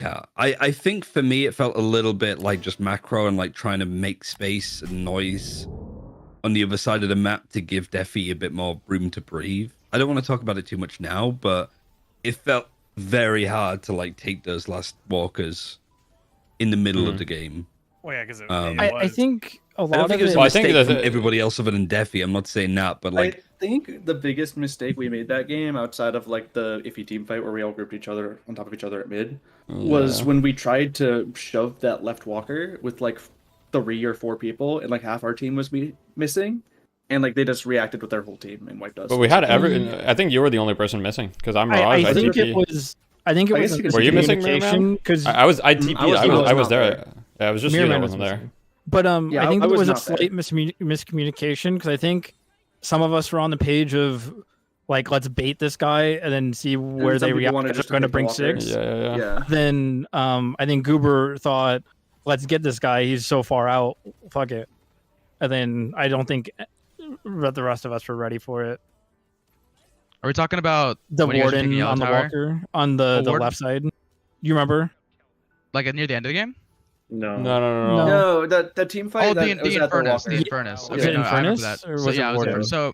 Yeah, I think for me it felt a little bit like just macro and like trying to make space and noise on the other side of the map to give Defi a bit more room to breathe. I don't want to talk about it too much now, but it felt very hard to like take those last walkers in the middle of the game. Well, yeah, because it I was. think a I don't lot think of it was it. a Well, I think mistake that from everybody else other than Defi. I'm not saying that, but like, I think the biggest mistake we made that game, outside of like the iffy team fight where we all grouped each other on top of each other at mid, was when we tried to shove that left walker with like 3 or 4 people, and like half our team was missing, and like they just reacted with their whole team and wiped us. But we had I think you were the only person missing because I'm Mirage. I think TP. it was. I think it I was. guess you could Were you missing, communication? Because I TP'd. I was not there. Yeah, it was just you that wasn't there. But Yeah, I think I there was was a not there. slight miscommunication because I think some of us were on the page of like let's bait this guy and then see where some they people react. wanted Because just they're to going to pick the bring walker. 6. Yeah. Then I think Goober thought, let's get this guy. He's so far out. Fuck it. And then I don't think the rest of us were ready for it. Are we talking about The when you guys were taking warden Yellow on the Tower? walker on the warden? left side. You remember? Like near the end of the game? No. No. No, that team fight. Oh, that the was at Infernus. Walker. The Infernus. Was it no, I remember Infernus, that. or So was it yeah, it was Warden? Infernus. So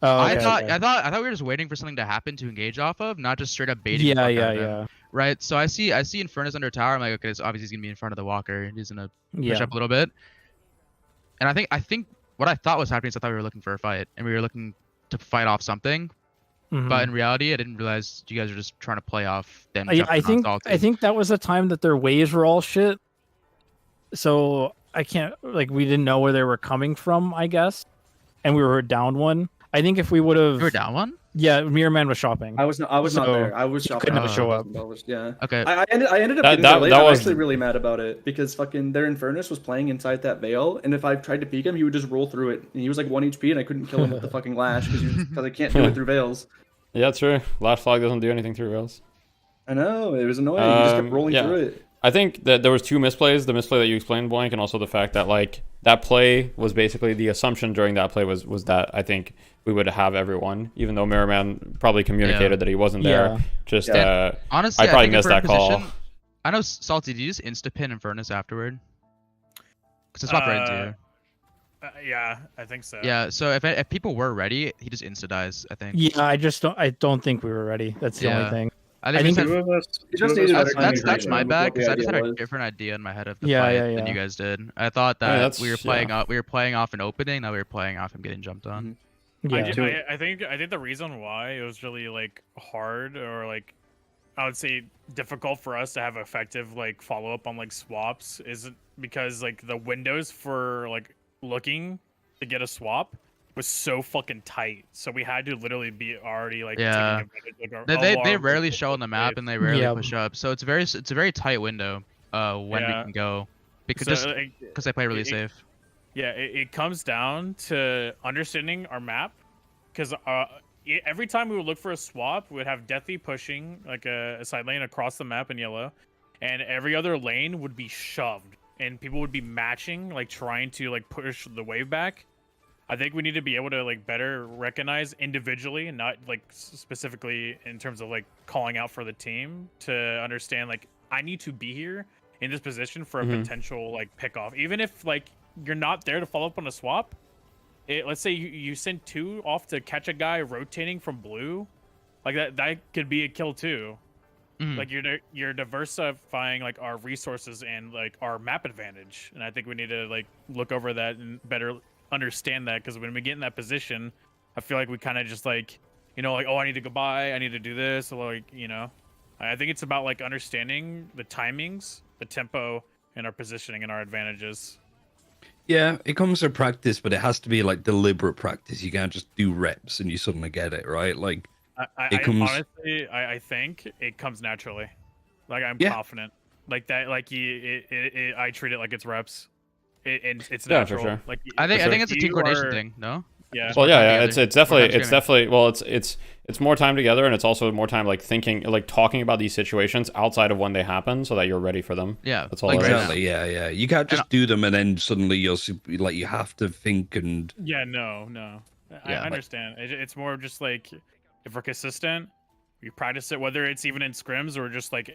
Oh, I okay, thought okay. I thought we were just waiting for something to happen to engage off of, not just straight up baiting. the Yeah, fuck out yeah, of him, yeah. Right. So I see Infernus under tower. I'm like, okay, so obviously he's gonna be in front of the walker. He's gonna push Yeah. up a little bit. And I think what I thought was happening is I thought we were looking for a fight and we were looking to fight off something. Mhm. But in reality, I didn't realize you guys were just trying to play off them. I jumping on think salty. I think that was the time that their waves were all shit. So I can't like we didn't know where they were coming from, I guess, and we were down one. I think if we would have, you were down one. yeah, Mirror Man was shopping. I was not So, there. I was shopping. couldn't show up. Yeah. Okay. I ended up That- getting that- there late. that I'm was- actually really mad about it because fucking their Infernus was playing inside that veil, and if I tried to peek him, he would just roll through it. And he was like 1 HP, and I couldn't kill him with the fucking lash because I can't do it through veils. Yeah, true. Last flag doesn't do anything through rails. I know it was annoying. He just kept rolling yeah. through it. I think that there was 2 misplays. The misplay that you explained, Blank, and also the fact that like that play was basically the assumption during that play was that I think we would have everyone, even though Mirrorman probably communicated that he wasn't there. Yeah. Just Yeah. Honestly, I probably think if missed we're in that call. position- I know Salty. Did you just insta pin Infernus afterward? Because it's not right into you. Yeah, I think so. Yeah. So if people were ready, he just insta dies. I think. Yeah, I don't think we were ready. That's the only Yeah. thing. I I think, think we Two said- of us. He two just of us needed had to a that's conversation my with bad what the because I just had idea a was. different idea in my head of the Yeah, fight yeah, than yeah. you guys did. I thought Yeah, that that's- we were playing yeah. off an opening. Now we were playing off him getting jumped on. Yeah, I think the reason why it was really like hard or like I would say difficult for us to have effective like follow up on like swaps is because like the windows for like looking to get a swap was so fucking tight. So we had to literally be already like Yeah. taking advantage of They our rarely show on the map and they rarely Yeah. push up. So it's a very tight window when we Yeah. can go because So, just like, because they play really it- safe. Yeah, it comes down to understanding our map, because every time we would look for a swap, we would have Deathy pushing like a side lane across the map in yellow, and every other lane would be shoved, and people would be matching, like trying to like push the wave back. I think we need to be able to like better recognize individually and not like specifically in terms of like calling out for the team to understand like I need to be here in this position for a potential like pick off, even if like you're not there to follow up on a swap. Let's say you send 2 off to catch a guy rotating from blue, like that could be a kill too. Mhm. Like you're diversifying like our resources and like our map advantage, and I think we need to like look over that and better understand that, because when we get in that position, I feel like we kind of just like like, oh, I need to go by, I need to do this, or like I think it's about like understanding the timings, the tempo, and our positioning and our advantages. Yeah, it comes to practice, but it has to be like deliberate practice. You can't just do reps and you suddenly get it, right? Like I comes- honestly, I think it comes naturally. Like I'm Yeah. confident, like that. Like I treat it like it's reps. It's Yeah, for natural. sure. Like I think sure. it's a team you coordination are- thing. No. Yeah. Well, more yeah, time yeah. together. It's definitely, More time screaming. well, it's more time together, and it's also more time like thinking, like talking about these situations outside of when they happen, so that you're ready for them. Yeah. That's all like it right is. now. exactly, yeah. You can't just do them and then suddenly you're like you have to think and Yeah. No. I Yeah, like- understand. It's more of just like if we're consistent, we practice it, whether it's even in scrims or just like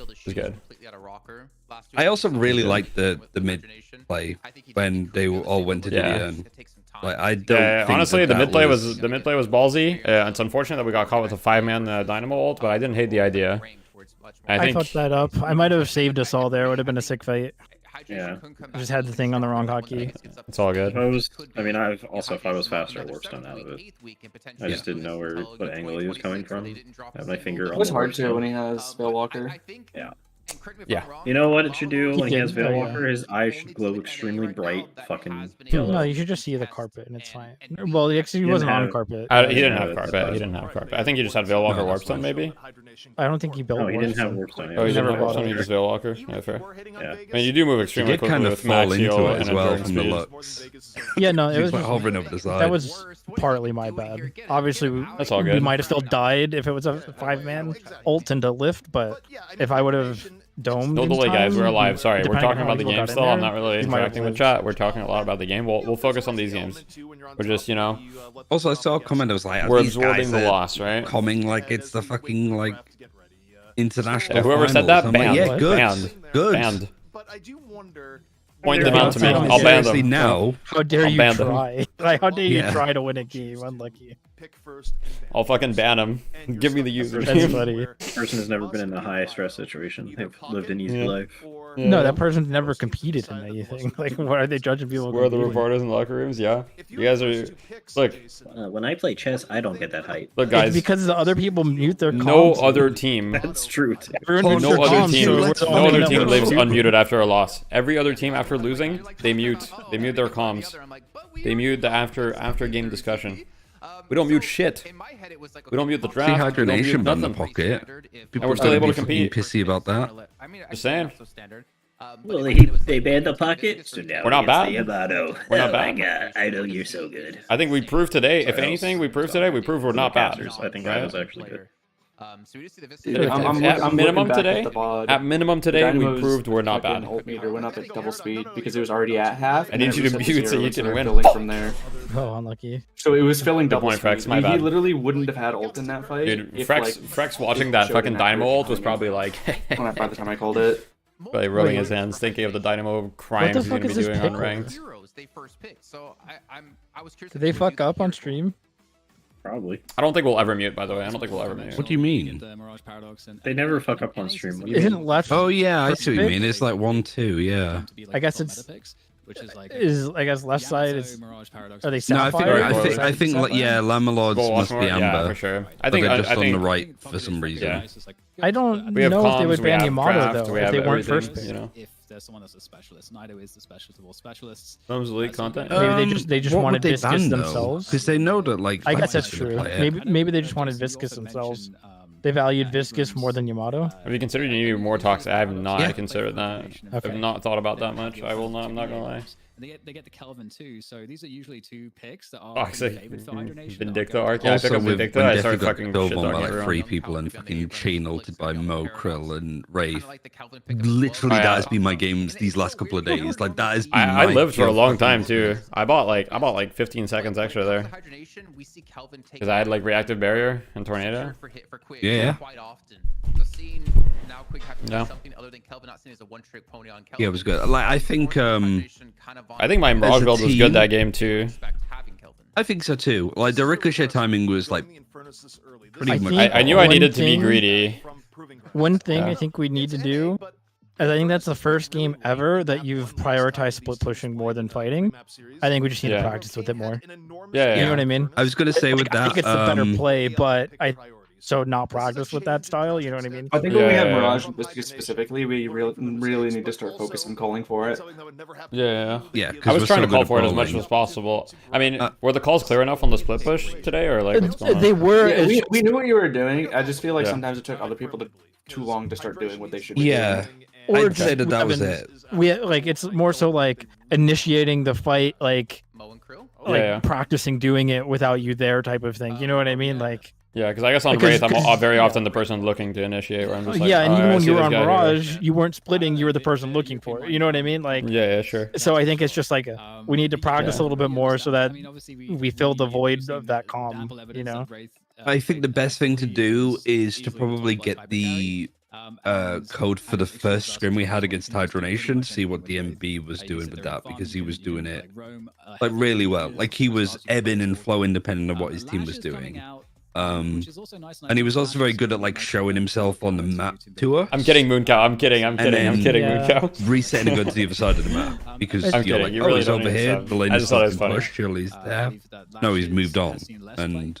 feel the was shoes good. completely out of rocker. Last I also really good. liked the with mid imagination. play I think he when did they really all went to stable. Yeah. the urn. It takes some time. Like I don't think honestly, the that mid play was was ballsy. It's unfortunate that we got caught with a 5-man Dynamo ult, but I didn't hate the idea. I I think fucked that up. I might have saved us all there. Would have been a sick fight. Yeah. I just had the thing on the wrong hotkey. it's all good. I've also, if I was faster, warp stone out of it. I just didn't know what angle he was coming from. I had my finger on It was the hard warp to when stone. he has Spellwalker. Yeah. Yeah. You know what it should do He when he has did, oh, yeah. Veilwalker? His eyes should glow extremely bright, fucking No, yellow. you should just see the carpet and it's fine. Well, actually, he Didn't wasn't on have- carpet. He didn't have Yeah, carpet. that's He didn't have carpet. I think he just had Veilwalker No, that's Warpstone, fine. maybe. I don't think he built. No, he didn't have Warpstone. Warpstone. Oh, he didn't never have bought Warpstone. it. He just Veilwalker. Yeah, fair. Yeah. I mean, you do move He extremely did quickly kind of with fall max into heal it and as well enduring from the speed. looks. Yeah, no, it He was like just, hovering over the side. that was partly my bad. Obviously, That's all we good. might have still died if it was a 5-man ult into lift, but if I would have domed. No in delay, guys. time, We're alive. Sorry, we're depending talking on how about the people game got in still. I'm there, not really he might have interacting with lived. chat. We're talking a lot about the game. We'll focus on these games. We're just, you know, Also, I saw a comment that was like, we're these guys absorbing the are loss, right? coming like it's the fucking like international. Yeah, whoever said finals. that, I'm like, banned. yeah, good, Banned. good. Banned. But I do wonder. Point them out to me. Yeah, I'll ban Seriously, them. now. How dare I'll you ban them. try? Like, how dare you Yeah. try to win a game? Unlucky. Pick first and ban. I'll fucking ban them. Give me the That's username. funny. Person has never been in a high stress situation. They've lived an easy Yeah. life. Yeah. No, that person's never competed in anything. Like, what are they judging people? Where are the competing? reporters in the locker rooms? Yeah. You guys are. Look, When I play chess, I don't get that height. look, It's guys. because the other people mute their No comms. other team. That's true. Too. Everyone mutes No their other comms, team. so we're No the No only other one team that lives mutes. unmuted after a loss. Every other team after losing, they mute. They mute their comms. They mute the after game discussion. We don't mute shit. We don't mute the draft. We don't mute Dehydration on the nothing. pocket. People we're still are able to fucking compete. pissy about that. Just saying. Well, they banned the pocket, so now We're not it's bad. the Yamato. We're not Oh my bad. god, I know you're so good. I think we proved today. If anything, we proved today. We proved we're not bad. I think I was actually good. So we do see the If- Vista. at minimum today, at minimum today, we Dynamo's proved we're not bad. fucking ult meter went up at double speed because it was already at half. I need and you it to reset mute so zero you and can started win. building from there. Oh, unlucky. So it was filling double point, speed. Frex, my He bad. literally wouldn't have had ult in that fight. Dude, if, Frex like, watching it that showed fucking an Dynamo accurate ult was timing probably like, by the time I called it. probably rubbing his hands, thinking of the Dynamo crimes the he's fuck gonna be is this doing on pickle? ranked. They first pick. So I was curious. Did they fuck up on stream? Probably. I don't think we'll ever mute. By the way, I don't think we'll ever mute. What do you mean? The Mirage Paradox and They never fuck up on stream. What do you Isn't mean? left? Oh yeah, I First see what you pick? mean. It's like 1-2, yeah. to be, like, I guess top it's- meta picks, which is like I guess left side is. Mirage Paradox. Are they No, I think Sapphire? I think like, yeah, Lamalods Go must watch be more. Yeah, Amber. for sure. I think they're just I on think the right for some reason. Yeah. I don't we have know if they comms, would we ban have Yamato draft, though we if have they weren't everything, first pick. you know. If there's someone that's a specialist, Nido is the specialist of all specialists. Thumbs league content. Maybe they just what wanted would they Viscous ban, though? themselves. Because they know that like. I guess Fnatic's that's gonna true. play it. Maybe they just wanted Viscous themselves. They valued Viscous more than Yamato. Have you considered you need more talks? I have not Yeah. considered that. Okay. I've not thought about that much. I will not. I'm not gonna lie. And they get the Kelvin too. So these are usually two picks that are Toxic. favored for hydronation. Vindicta arc. Yeah, I pick Also, up with Vindicta. when I Defi started got fucking killed shit on by talking like everyone. 3 people and fucking chain ulted by Mo, Krill, and Wraith. Literally, Oh, yeah. that has been my games these last couple of days. Like that has been. I my lived for a pure long fucking time too. focus. I bought like 15 seconds extra there because I had like reactive barrier and tornado. Yeah. Yeah. Yeah, it was good. Like I think I think my Mirage a build was team- good that game too. I think so too. Like the ricochet timing was like pretty I much. think- I knew I One needed to be thing- greedy. One thing Yeah. I think we need to do is I think that's the first game ever that you've prioritized split pushing more than fighting. I think we just need Yeah. to practice with it more. Yeah, You yeah. know what I mean? I was gonna say with I that. think it's a better play, but so not practice with that style. You know what I mean? I think when we have Yeah. Mirage specifically, we really need to start focusing calling for it. Yeah. Yeah, I was we're trying so to call good at for it as much bowling. as possible. I mean, were the calls clear enough on the split push today, or like what's going on? They were. Yeah, it's we knew what you were doing. I just feel like Yeah. sometimes it took other people too long to start doing what they should be Yeah, doing. Or I'd just say that that was having- it. we like it's more so like initiating the fight, like Yeah. practicing doing it without you there type of thing. You know what I mean? Like Yeah, because I guess on Because- Wraith, I'm very often the person looking to initiate. Where I'm just like, yeah, and "Oh, even I when see you were this on guy here." Mirage, you weren't splitting. You were the person looking for it. You know what I mean? Like Yeah, sure. so I think it's just like we need to practice Yeah. a little bit more so that we fill the void of that calm. You know? I think the best thing to do is to probably get the code for the first scrim we had against Hydronation, see what DMB was doing with that, because he was doing it like really well. Like he was ebbing and flowing depending on what his team was doing. And he was also very good at like showing himself on the map to us. I'm kidding, Mooncow. I'm kidding, then- Mooncow. Resetting to go to the other side of the map because I'm you're kidding, like, you oh, really he's don't over need here. to The lane I is just thought it was fucking funny. pushed. Surely he's there. No, he's moved on, and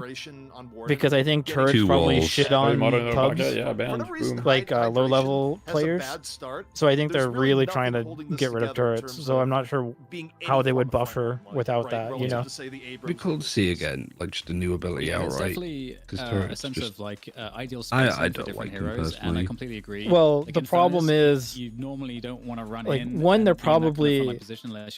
integration on board. because I think turrets Two probably walls. shit on Modern no pubs, pocket, yeah, For banned. whatever reason, Boom. like high low level hydration has a players. bad start. So I think There's they're really really nothing trying to holding this get rid of together in turrets. terms So I'm of not sure being any how they would form of fire buffer line, without right, that. You relative know. to, say, the Be Abrams cool to see again, like just a new ability Yeah, it's outright. definitely 'cause a turrets sense just- of like ideal I spacing for don't different like them heroes, and I personally. completely agree. Well, Like, the in problem fairness, is, you normally don't want to run like, in. one, and they're be in that kind of probably frontline position unless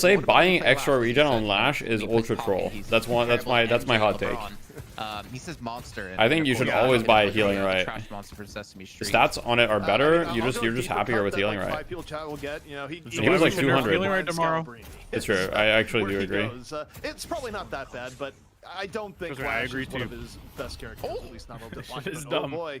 say buying extra regen on Lash is ultra troll. That's my hot take. He says monster. I think you should always buy a healing right. The stats on it are better. You're just happier with healing right. He was like 200. Healing right tomorrow. It's true. I actually do agree. It's probably not that bad, but I don't think I Lash agree is one too. of his best characters. At least not on the It's oh dumb. boy.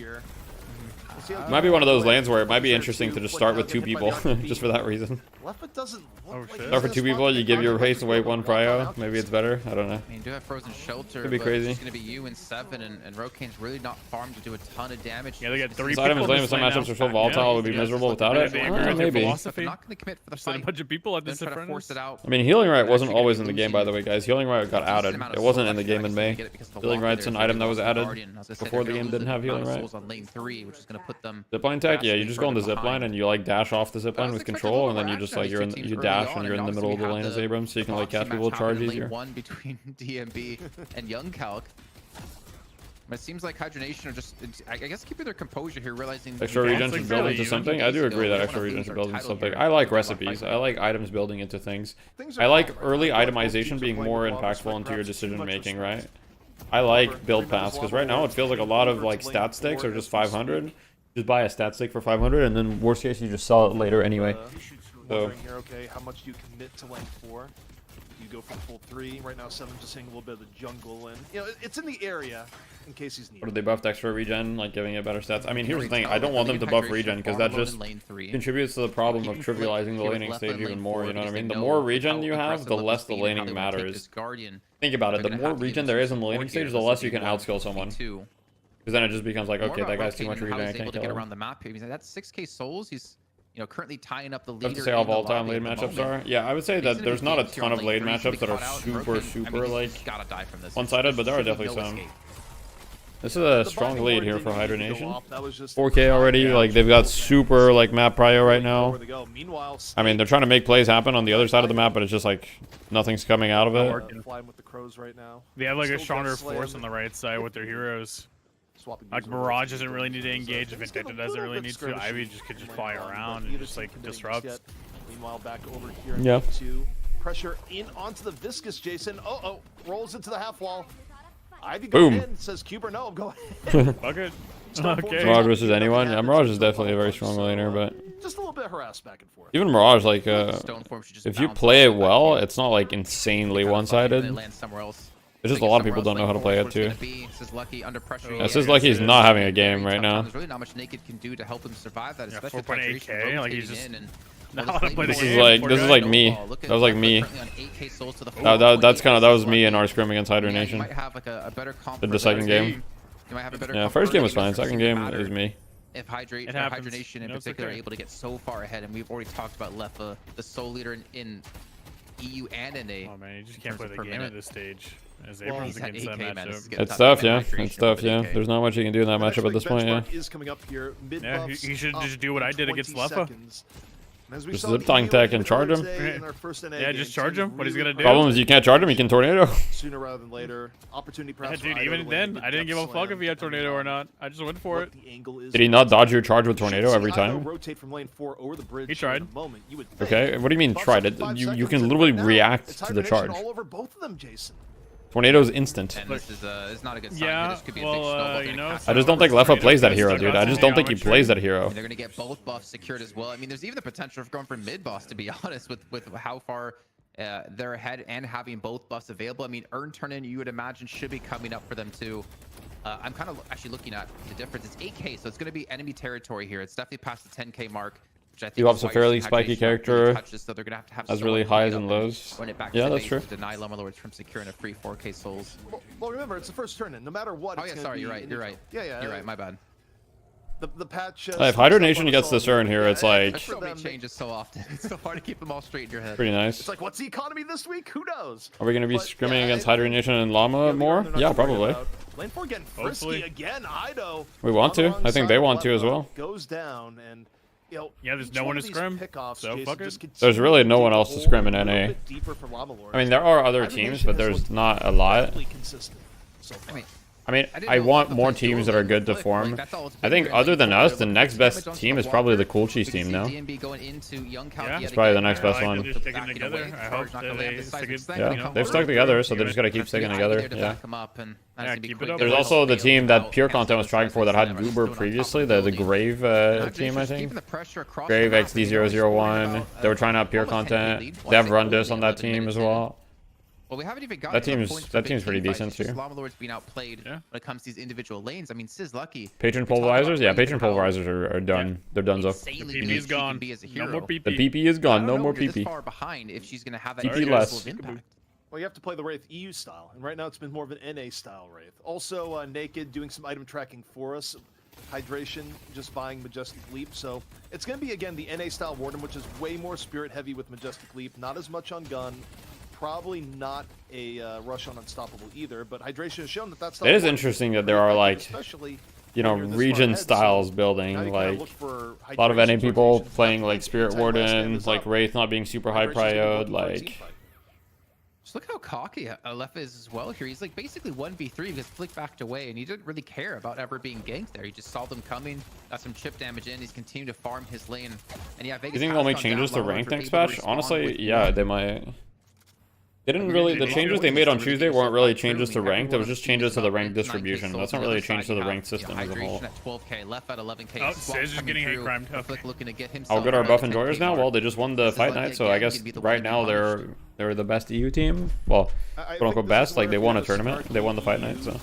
here. Might be one of those lanes where it might be interesting to just start with 2 people, just for that reason. Start for 2 people, you give your race away 1 prio. Maybe it's better. I don't know. I mean, you do have Frozen Shelter. Could be crazy. It's going to be you and 7, and Rokane's really not farmed to do a ton of damage. Yeah, they got 3 This item is lame. Some matchups are so volatile, it would be miserable without it. Maybe. They're not going to commit for the fight. A bunch of people at this try to force it out. I mean, Healing Right wasn't always in the game, by the way, guys. Healing Right got added. It wasn't in the game in May. Healing Right's an item that was added before the game didn't have Healing Right. On lane 3, which is going to put them Zipline tech, yeah, you just go on the zipline and you like dash off the zipline with control, and then you just like you dash and you're in the middle of the lane as Abrams, so you can like catch people charge easier. One between DMB and Young Calc. But it seems like Hydronation are just, I guess, keeping their composure here, realizing extra regen should build into something. I do agree that extra regen should build into something. I like recipes. I like items building into things. I like early itemization being more impactful into your decision making, right? I like build pass because right now it feels like a lot of like stat stakes are just 500. Just buy a stat stake for 500, and then worst case you just sell it later anyway. So here, okay, how much do you commit to lane 4? You go for the full 3. Right now, 7 just seeing a little bit of the jungle, and you know it's in the area in case he's needed. Or did they buff extra regen, like giving it better stats? I mean, here's the thing: I don't want them to buff regen because that just contributes to the problem of trivializing the laning stage even more. You know what I mean? The more regen you have, the less the laning matters. Think about it: the more regen there is in the laning stage, the less you can outskill someone. Because then it just becomes like, okay, that guy's too much regen, I can't kill him. Around the map here. That's 6k souls. He's currently tying up the leader. Have to say all all-time lane matchups are. Yeah, I would say that there's not a ton of lane matchups that are super like one-sided, but there are definitely some. This is a strong lead here for Hydra Nation. 4K already, like they've got super like map prio right now. I mean, they're trying to make plays happen on the other side of the map, but it's just like nothing's coming out of it. They have like a stronger force on the right side with their heroes. Like Mirage doesn't really need to engage, if Invicta doesn't really need to. Ivy could just fly around and just like disrupt. Meanwhile, back over here in yeah. Pressure in onto the Viscous, Jason. Rolls into the half wall. Ivy goes in, says Cuber, no, go ahead. Fuck it. Okay. Mirage versus anyone? Yeah, Mirage is definitely a very strong laner, but just a little bit harassed back and forth. Even Mirage, like, if you play it well, it's not like insanely one-sided. It's just a lot of people don't know how to play it too. Lucky is not having a game right now. There's really not much Naked can do to help him survive that, especially 4.8k. Like he's just this is like me. That was like me. That was me in our scrim against Hydra Nation. Did the second game. Yeah, first game was fine. Second game it was me. If Hydra Nation in particular are able to get so far ahead, and we've already talked about Lefa, the sole leader in EU and NA. Oh man, you just can't play the game at this stage. As Abrams against that matchup. It's tough, yeah. It's tough, yeah. There's not much you can do in that matchup at this point, yeah. Yeah, you should just do what I did against Lefa. Just zip tank tech and charge him. Yeah, just charge him. What he's gonna do? Problem is you can't charge him. You can tornado. Sooner rather than later. Opportunity perhaps. Yeah, dude, even then, I didn't give a fuck if he had tornado or not. I just went for it. Did he not dodge your charge with tornado every time? He tried. Okay, what do you mean tried? You can literally react to the charge. All over both of them, Jason. Tornado's instant. And this is not a good sign. Yeah, This could be a big snowball. you know, I just don't think Lefa plays that hero, dude. I just don't think he plays that hero. They're gonna get both buffs secured as well. I mean, there's even the potential of going for mid boss, to be honest, with how far they're ahead and having both buffs available. I mean, Urn Turn-In, you would imagine, should be coming up for them too. I'm kind of actually looking at the difference. It's 8k, so it's going to be enemy territory here. It's definitely past the 10k mark, which I think Dewop's a fairly spiky character. So they're going to have has really highs and lows. Yeah, that's true. Deny Llama Lords from securing a free 4k souls. Well, remember, it's the first turn-in. No matter what. Oh yeah, sorry, you're right. You're right. Yeah. You're right. My bad. The patch. If Hydra Nation gets this urn here, it's like changes so often. It's so hard to keep them all straight in your head. Pretty nice. It's like, what's the economy this week? Who knows? Are we going to be scrimming against Hydra Nation and Llama more? Yeah, probably. Lane 4 getting frisky again. Ido. We want to. I think they want to as well. Goes down and. Yeah, there's no one to scrim, so fuck it. There's really no one else to scrim in NA. I mean, there are other teams, but there's not a lot. I mean, I want more teams that are good to form. I think other than us, the next best team is probably the Cool Cheese team now. It's probably the next best one. Yeah, they've stuck together, so they just gotta keep sticking together. Yeah. There's also the team that Pure Content was trying for that had Goober previously, the Grave team, I think. Grave XD001. They were trying out Pure Content. They have Rundus on that team as well. Well, we haven't even got that team's pretty decent too. Llama Lord's being outplayed when it comes to these individual lanes. I mean, Lucky. Patron pulverizers? Yeah, patron pulverizers are done. They're done. The PP is gone. No more PP. The PP is gone. No more PP. Far behind if she's gonna have that PP less. Impact. Well, you have to play the Wraith EU style, and right now it's been more of an NA style Wraith. Also, Naked doing some item tracking for us. Hydration, just buying Majestic Leap. So it's going to be, again, the NA style Warden, which is way more spirit heavy with Majestic Leap. Not as much on gun. Probably not a rush on Unstoppable either, but Hydration has shown that that's not. It is interesting that there are, like, you know, region styles building, like a lot of NA people playing like Spirit Warden, like Wraith not being super high prioed, like. Just look how cocky Lefa is as well here. He's like basically 1v3 because Flick backed away and he didn't really care about ever being ganked there. He just saw them coming, got some chip damage in. He's continued to farm his lane. And yeah, Vegas. You think they'll make changes to rank next patch? Honestly, yeah, they might. They didn't really. The changes they made on Tuesday weren't really changes to ranked. It was just changes to the rank distribution. That's not really a change to the ranked system as a whole. At 12K, left at 11K. Oh, Sizz is getting hate crimed. Flick looking to get How himself good are around buff the enjoyers 10K now? mark. Well, they just won the This is fight lucky night, so again, I guess could be the right one now to they're the best EU team. Well, I quote think unquote this best. is Like where they if won a you're tournament. They won the fight night. So.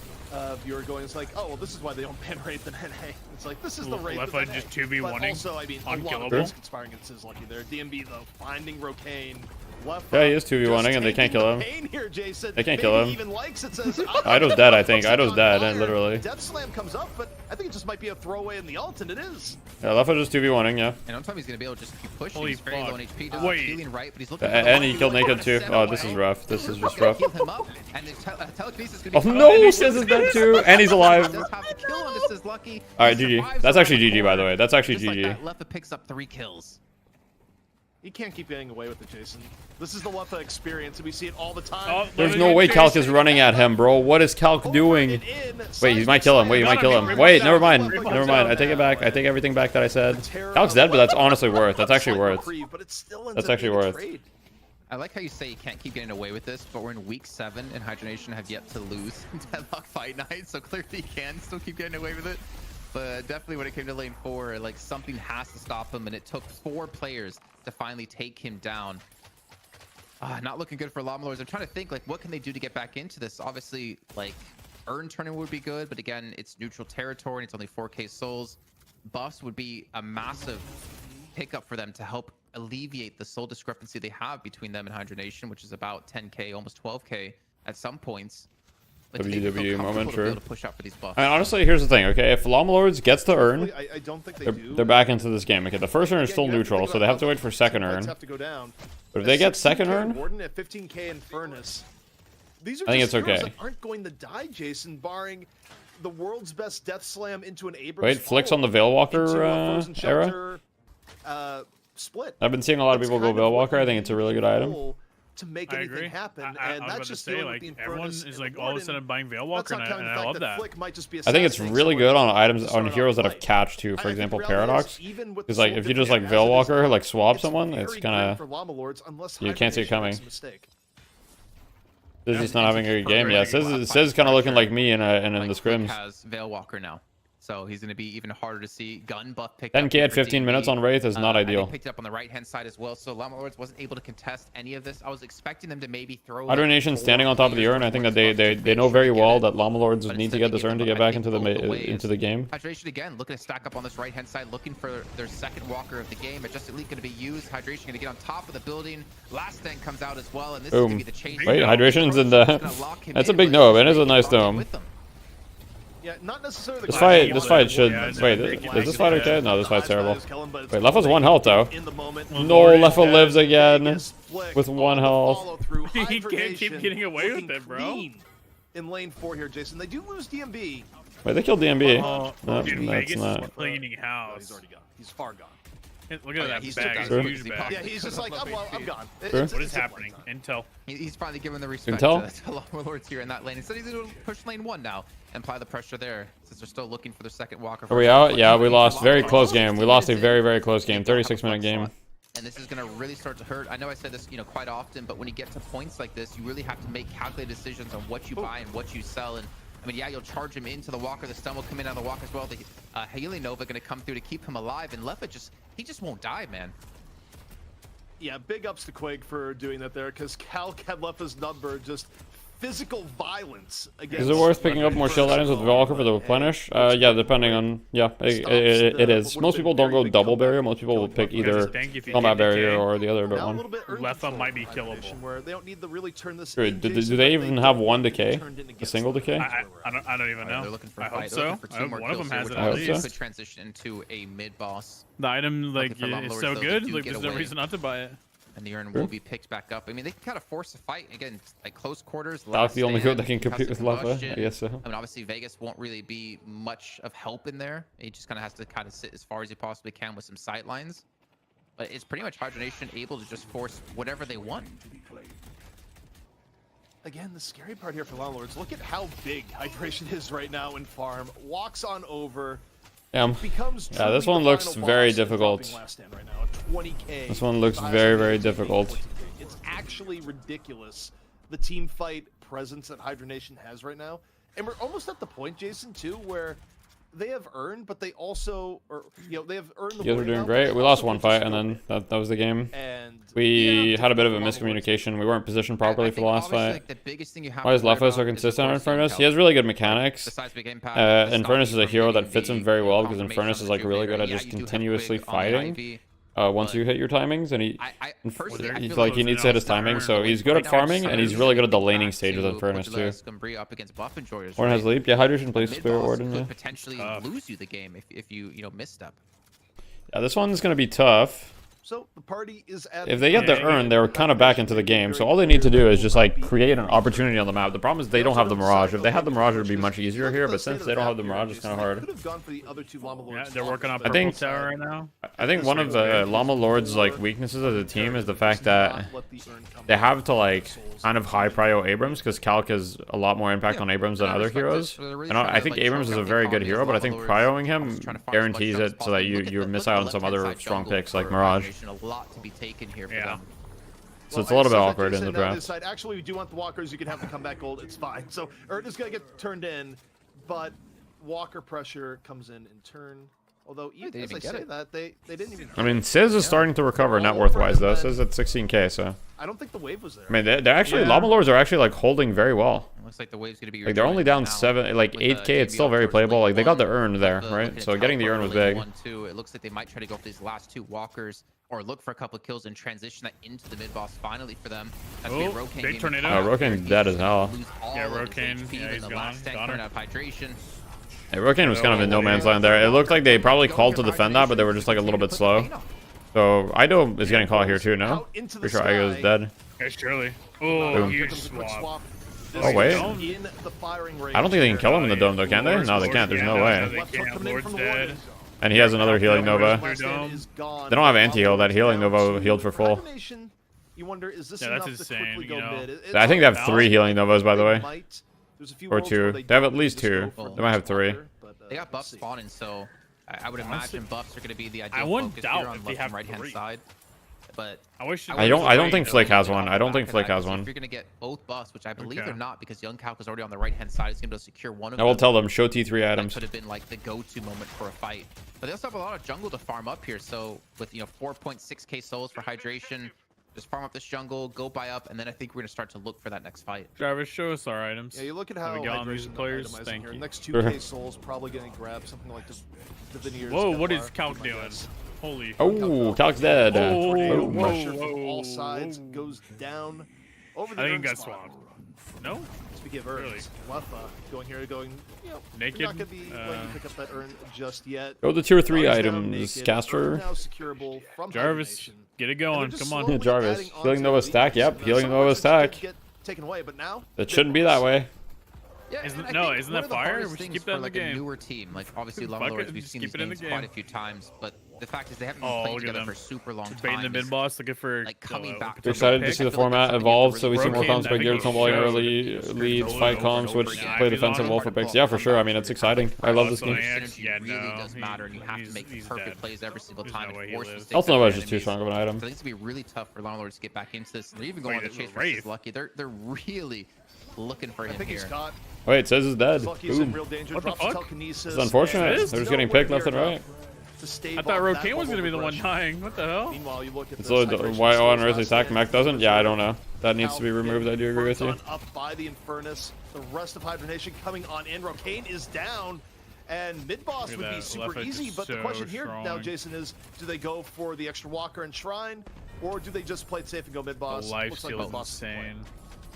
Viewer going, it's like, oh, well, this is why they don't ban Wraith and NA. It's like, this is the Wraith Left of just NA. 2v1ing. But also, I mean, a lot of unkillable. those conspiring against Sizz Lucky there. DMB, though, finding Rokane. Yeah, he is 2v1ing and they can't kill him. Here, Jason. They can't kill him. Even likes it, says, Ido's dead, I think. Ido's dead, literally. Death Slam comes up, but I think it just might be a throwaway in the ult, and it is. Yeah, Lefa just 2v1ing, yeah. And on time he's gonna be able to just keep pushing. Holy He's very low on fuck. HP. Wait. Healing right, but he's looking. And he killed Naked too. Oh, this is rough. This is just rough. Heal him up, and his telekinesis Oh no, Sizz is dead too, and he's alive. Does have the kill on this is lucky. All right, He GG. survives That's around actually the GG, by the corner. way. That's actually Just like GG. that, Lefa picks up 3 kills. He can't keep getting away with it, Jason. This is the Lefa experience, and we see it all the time. Oh, There's no way Calc is running at him, bro. What is Calc doing? Wait, he might kill him. Wait, he might kill him. Wait, never mind. Never mind. I take it back. I take everything back that I said. Calc's dead, but that's honestly worth. That's actually worth. That's actually worth. I like how you say you can't keep getting away with this, but we're in week 7 and Hydra Nation have yet to lose Deadlock Fight Night, so clearly you can still keep getting away with it. But definitely when it came to lane 4, like something has to stop him, and it took 4 players to finally take him down. Not looking good for Llama Lords. I'm trying to think, like, what can they do to get back into this? Obviously, like, Urn turning would be good, but again, it's neutral territory and it's only 4K souls. Buffs would be a massive pickup for them to help alleviate the soul discrepancy they have between them and Hydra Nation, which is about 10K, almost 12K at some points. But do they feel WWE comfortable moment, to be able sure. to push up for these buffs? I mean, honestly, here's the thing, okay? If Llama Lords gets the Urn, I don't think they do. they're back into this game. Okay, the first Urn is still neutral, so they have to wait for second Urn. Have to go down. But if they get second 16K Urn, Warden at 15K in Furnace. These are I think just it's heroes okay. that aren't going to die, Jason, barring the world's best Death Slam into an Abrams. wait, flicks on the Veilwalker into a Frozen era? Shelter, split. I've been seeing a lot of people go Veilwalker. I think it's a really good item. To make I anything agree. happen, I and was that's about to just say, dealing like, with the everyone Infernus is and like the all of a Warden. sudden buying That's Veilwalker, not and counting the I fact love that that. Flick might just be I think it's assassinating really someone good on to items on start heroes that off have the catch too. fight. For I example, think the reality Paradox. is, even with Because the like soul if you just like dipping as it is Veilwalker, now, like swap it's someone, very it's good kind for Llama Lords unless you can't see it Hibernation coming. makes a mistake. This is just not having a good game. Yeah, Sizz kind of looking like me in the Flick scrims. has Veilwalker now, so he's going to be even harder to see. Gun buff picked 10K up at 15 minutes on Wraith is not I ideal. think picked it up on the right hand side as well, so Llama Lords wasn't able to contest any of this. I was expecting them to maybe throw. Hydra Nation standing on top of the urn. I think that they know very well that Llama Lords need to get this urn to get back into the game. Hydration again, looking to stack up on this right hand side, looking for their second walker of the game. Majestic Leap going to be used. Hydration going to get on top of the building. Last Stand comes out as well, and this is going to be the chase. Wait, Hydration's in the. That's a big dome. It is a nice dome. Yeah, not necessarily This fight should. Wait, is this fight okay? No, this fight's terrible. Wait, Lefa's 1 health though. No, Lefa lives again with 1 health. He can't keep getting away with it, bro. In lane 4 here, Jason, they do lose DMB. Wait, they killed DMB. Dude, That's Vegas is not. cleaning He's house. already gone. He's far gone. Look at that he's bag. still Huge bag. Yeah, he's just like, I'm gone. Sure. What is happening? Intel. He's finally given the respect Intel? to Llama Lords here in that lane. Instead, he's going to push lane 1 now and apply the pressure there, since they're still looking for their second walker. Are we out? Yeah, we lost. Very close game. We lost a very, very close game. 36-minute game. And this is going to really start to hurt. I know I said this, quite often, but when you get to points like this, you really have to make calculated decisions on what you buy and what you sell. And I mean, yeah, you'll charge him into the walker. The stun will come in on the walker as well. The Healing Nova going to come through to keep him alive. And Lefa he just won't die, man. Yeah, big ups to Quake for doing that there, because Calc had Lefa's number, just physical violence against. Is it worth picking up more shield items with Veilwalker for the replenish? Yeah, depending on. Yeah, it is. Most people don't go double barrier. Most people will pick either combat barrier or the other but one. Lefa might be killable. Where they don't need to really turn this. Do they even have 1 decay? A single decay? I don't even know. They're looking for I a hope fight. so. They're looking for 2 more One of them kills has here, it which at hope least. could transition into a mid boss. The item Looking for Llama is Lords, so though, good. they do Like get there's no away. reason not to buy it. And the urn will be picked back up. I mean, they kind of force a fight again, like close quarters. That's the only stand, goat that can compete with passive Lefa. I combustion. guess so. I mean, obviously Vegas won't really be much of help in there. He just kind of has to sit as far as he possibly can with some sight lines. But it's pretty much Hydra Nation able to just force whatever they want. Again, the scary part here for Llama Lords, look at how big Hydration is right now in farm. Walks on over. Yeah, this one looks very difficult. This one looks very, very difficult. It's actually ridiculous the team fight presence that Hydra Nation has right now. And we're almost at the point, Jason, too, where they have earned, but they also, they have earned the. You guys are doing great. We lost one fight, and then that was the game. And we had a bit of a miscommunication. We weren't positioned properly for the last fight. Why is Leffa so consistent on Infernus? He has really good mechanics. Infernus is a hero that fits him very well because Infernus is like really good at just continuously fighting. Once you hit your timings, and he needs to hit his timing, so he's good at farming, and he's really good at the laning stage with Infernus too. Warden has leap. Yeah, Hydration plays Spirit Warden. Yeah. Potentially lose you the game if you misstep. Yeah, this one's gonna be tough. So the party is at if they get their urn, they're kind of back into the game. So all they need to do is just like create an opportunity on the map. The problem is they don't have the Mirage. If they had the Mirage, it would be much easier here. But since they don't have the Mirage, it's kind of hard. Yeah, they're working on Purple Tower right now. I think one of the Llama Lord's like weaknesses of the team is the fact that they have to like kind of high prio Abrams because Calc has a lot more impact on Abrams than other heroes. And I think Abrams is a very good hero, but I think prioing him guarantees it so that you miss out on some other strong picks like Mirage. A lot to be taken here for them. So it's a little bit awkward in the draft. Actually, we do want the Walkers. You can have the comeback gold. It's fine. So Urt is going to get turned in, but Walker pressure comes in turn. Although, as I say that, they didn't even... I mean, Sizz is starting to recover net worth-wise, though. Sizz at 16k, so... I don't think the wave was there. I mean, they're actually... Llama Lords are actually, like, holding very well. It looks like the wave's going to be... Like, they're only down 8k. It's still very playable. Like, they got the urn there, right? So getting the urn was big. It looks like they might try to go for these last two Walkers or look for a couple of kills and transition that into the mid-boss finally for them. Big tornado. Rokane's dead as hell. Yeah, Rokane. Yeah, he's gone. Hydration. Yeah, Rokane was kind of in no man's land there. It looked like they probably called to defend that, but they were just like a little bit slow. So Ido is getting caught here too, no? Pretty sure Ido is dead. Yeah, surely. Oh, huge swap. Oh, wait. I don't think they can kill him in the dome, though, can they? No, they can't. There's no way. Lord's dead. And he has another healing Nova. They don't have anti-heal. That healing Nova healed for full. You wonder, is this that's insane, you know. I think they have 3 healing Novas, by the way. Or 2. They have at least 2. They might have 3. They got buffs spawning, so I would imagine buffs are going to be the ideal focus here on left and right-hand side. But I don't think Flick has one. I don't think Flick has one. If you're going to get both buffs, which I believe they're not, because Young Calc is already on the right-hand side, it's going to be able to secure one of them. I will tell them, show T3 items. That could have been like the go-to moment for a fight. But they also have a lot of jungle to farm up here, so with 4.6k souls for hydration, just farm up this jungle, go buy up, and then I think we're gonna start to look for that next fight. Jarvis, show us our items. Yeah, you look at how hydration players. Thank you. Next 2k souls probably getting grabbed something like the veneers. Whoa, what is Calc doing? Holy. Oh, Calc's dead. Pressure from all sides goes down over the. I think he got swamped. No. Speaking of urns, Leffa going here, naked. You're not gonna be letting you pick up that urn just yet. Go to tier 3 items, Caster. Jarvis, get it going. Come on. Yeah, Jarvis, healing Nova stack. Yep, healing Nova stack. Taken away, but now it shouldn't be that way. Yeah, isn't that fire? We should keep that in the game. A newer team, like obviously Llama Lords, we've seen these games quite a few times, but the fact is they haven't been playing together for super long time. Baiting the mid boss, looking for like coming back. We're excited to see the format evolve, so we see more comms by Gear tumbling early leads, fight comms, which play defensive well for picks. Yeah, for sure. I mean, it's exciting. I love this game. It really does matter, and you have to make perfect plays every single time. Health Nova is just too strong of an item. I think it's gonna be really tough for Llama Lords to get back into this. They're even going on the chase versus Lucky. They're really looking for him here. Wait, it says he's dead. Boom. What the fuck? It's unfortunate. They're just getting picked left and right. I thought Rokane was gonna be the one dying. What the hell? Meanwhile, you look at it's why on Earth attack mech doesn't? Yeah, I don't know. That needs to be removed. I do agree with you. Up by the Infernus. The rest of Hydra Nation coming on in. Rokane is down. And mid-boss would be super easy, but the question here now, Jason, is do they go for the extra Walker and Shrine, or do they just play it safe and go mid-boss? The life steal is insane.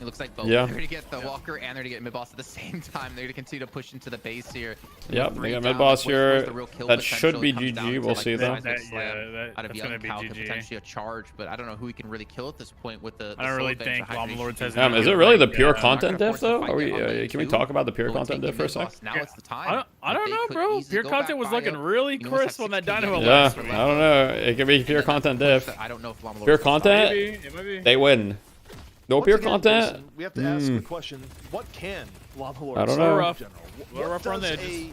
It looks like both. Yeah. They're going to get the Walker and they're going to get mid-boss at the same time. They're going to continue to push into the base here. Yep, they got mid-boss here. That should be GG. We'll see, though. Out of Young Calc, potentially a charge, but I don't know who he can really kill at this point with the I don't really think Llama Lords has... Is it really the pure content diff, though? Are we? Can we talk about the pure content diff for a sec? Now it's the time. I don't know, bro. Pure content was looking really crisp on that Dynamo Yeah, last week. I don't know. It could be pure content diff. I don't know if Llama Lords... Pure content, they win. No pure content. We have to ask the question: what can Llama Lords? I don't know. Lower rough on the edges.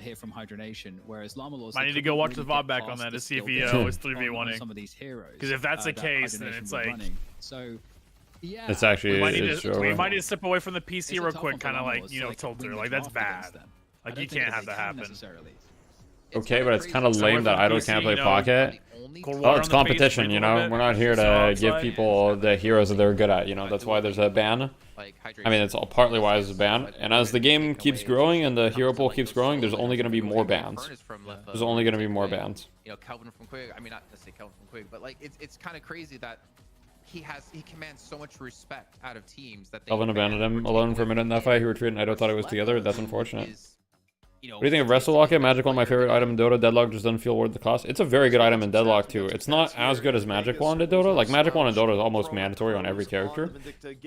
here from Hydra Nation, whereas Llama Laws... I need to go watch the VOD back on that to see if he was 3v1ing. Some of these heroes. Because if that's the case, then it's like... So, yeah. It's actually... We might need to step away from the PC real quick, kind of like, you know, Tilter. Like, that's bad. Like, you can't have that happen. okay, but it's kind of lame that Idol can't play Pocket. Well, it's competition, you know. We're not here to give people the heroes that they're good at, you know. That's why there's a ban. I mean, it's all partly why there's a ban. And as the game keeps growing and the hero pool keeps growing, there's only going to be more bans. There's only going to be more bans. You know, Kelvin from Quig. I mean, not to say Kelvin from Quig, but like it's kind of crazy that he commands so much respect out of teams that they Kelvin abandoned him alone for a minute in that fight. He retreated and I thought it was together. That's unfortunate. What do you think of Wrestle Locket? Magic, one of my favorite items in Dota. Deadlock just doesn't feel worth the cost. It's a very good item in Deadlock too. It's not as good as Magic Wand in Dota. Like Magic Wand in Dota is almost mandatory on every character.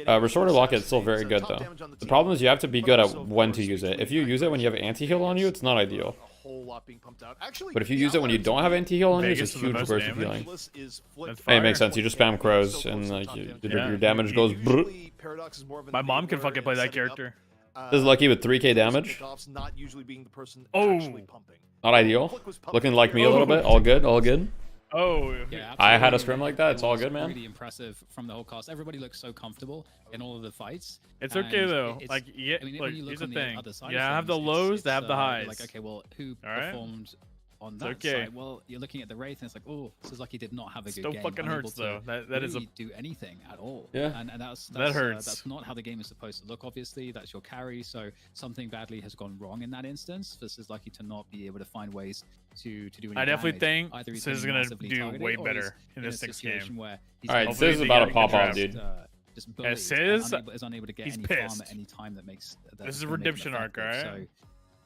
Restorative Locket is still very good though. The problem is you have to be good at when to use it. If you use it when you have anti-heal on you, it's not ideal. But if you use it when you don't have anti-heal on you, it's a huge burst of healing. Hey, it makes sense. You just spam crows and like your damage goes. My mom can fucking play that character. This is Lucky with 3k damage. Not ideal. Looking like me a little bit. All good, all good. Oh, yeah, I had a scrim like that. It's all good, man. Really impressive from the whole cast. Everybody looks so comfortable in all of the fights. It's okay though. Like, yeah, I mean, look, here's the thing. You have the lows, they have the highs. Like, okay, well, who performed on that side? Well, you're looking at the Wraith, and it's like, oh, Suzuki did not have a good game. Still fucking hurts though. That is a do anything at all. Yeah, and that's that hurts. That's not how the game is supposed to look. Obviously, that's your carry. So something badly has gone wrong in that instance for Suzuki to not be able to find ways to do anything. I definitely think Sis is gonna do way better in this next game. All right, Sis is about to pop off, dude. Yeah, Sis is unable to get any farm at any time that makes. This is a redemption arc, all right? So,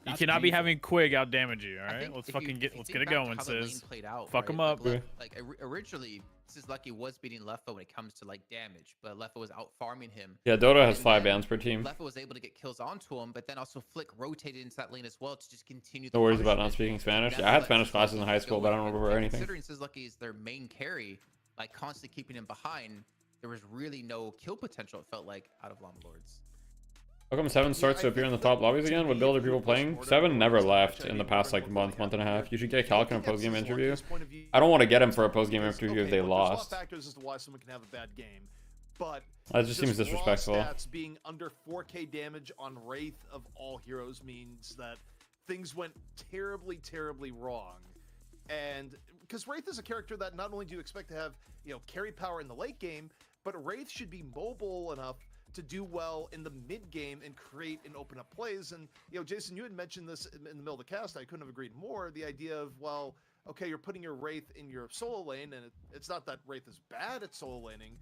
you cannot be having Quig out damage you, all right? Let's get it going, Sis. Fuck him up. Like originally, Sis Lucky was beating Leffa when it comes to like damage, but Leffa was out farming him. Yeah, Dota has 5 bans per team. Leffa was able to get kills onto him, but then also Flick rotated into that lane as well to just continue. No worries about not speaking Spanish. Yeah, I had Spanish classes in high school, but I don't remember anything. Considering Sis Lucky is their main carry, like constantly keeping him behind, there was really no kill potential. It felt like out of Llama Lords. How come 7 starts to appear in the top lobbies again? What build are people playing? 7 never left in the past like month and a half. You should get Calc in a post-game interview. I don't want to get him for a post-game interview if they lost. That just seems disrespectful. Being under 4k damage on Wraith of all heroes means that things went terribly wrong. And because Wraith is a character that not only do you expect to have, you know, carry power in the late game, but Wraith should be mobile enough to do well in the mid game and create and open up plays. And, you know, Jason, you had mentioned this in the middle of the cast. I couldn't have agreed more. The idea of, well, okay, you're putting your Wraith in your solo lane, and it's not that Wraith is bad at solo laning,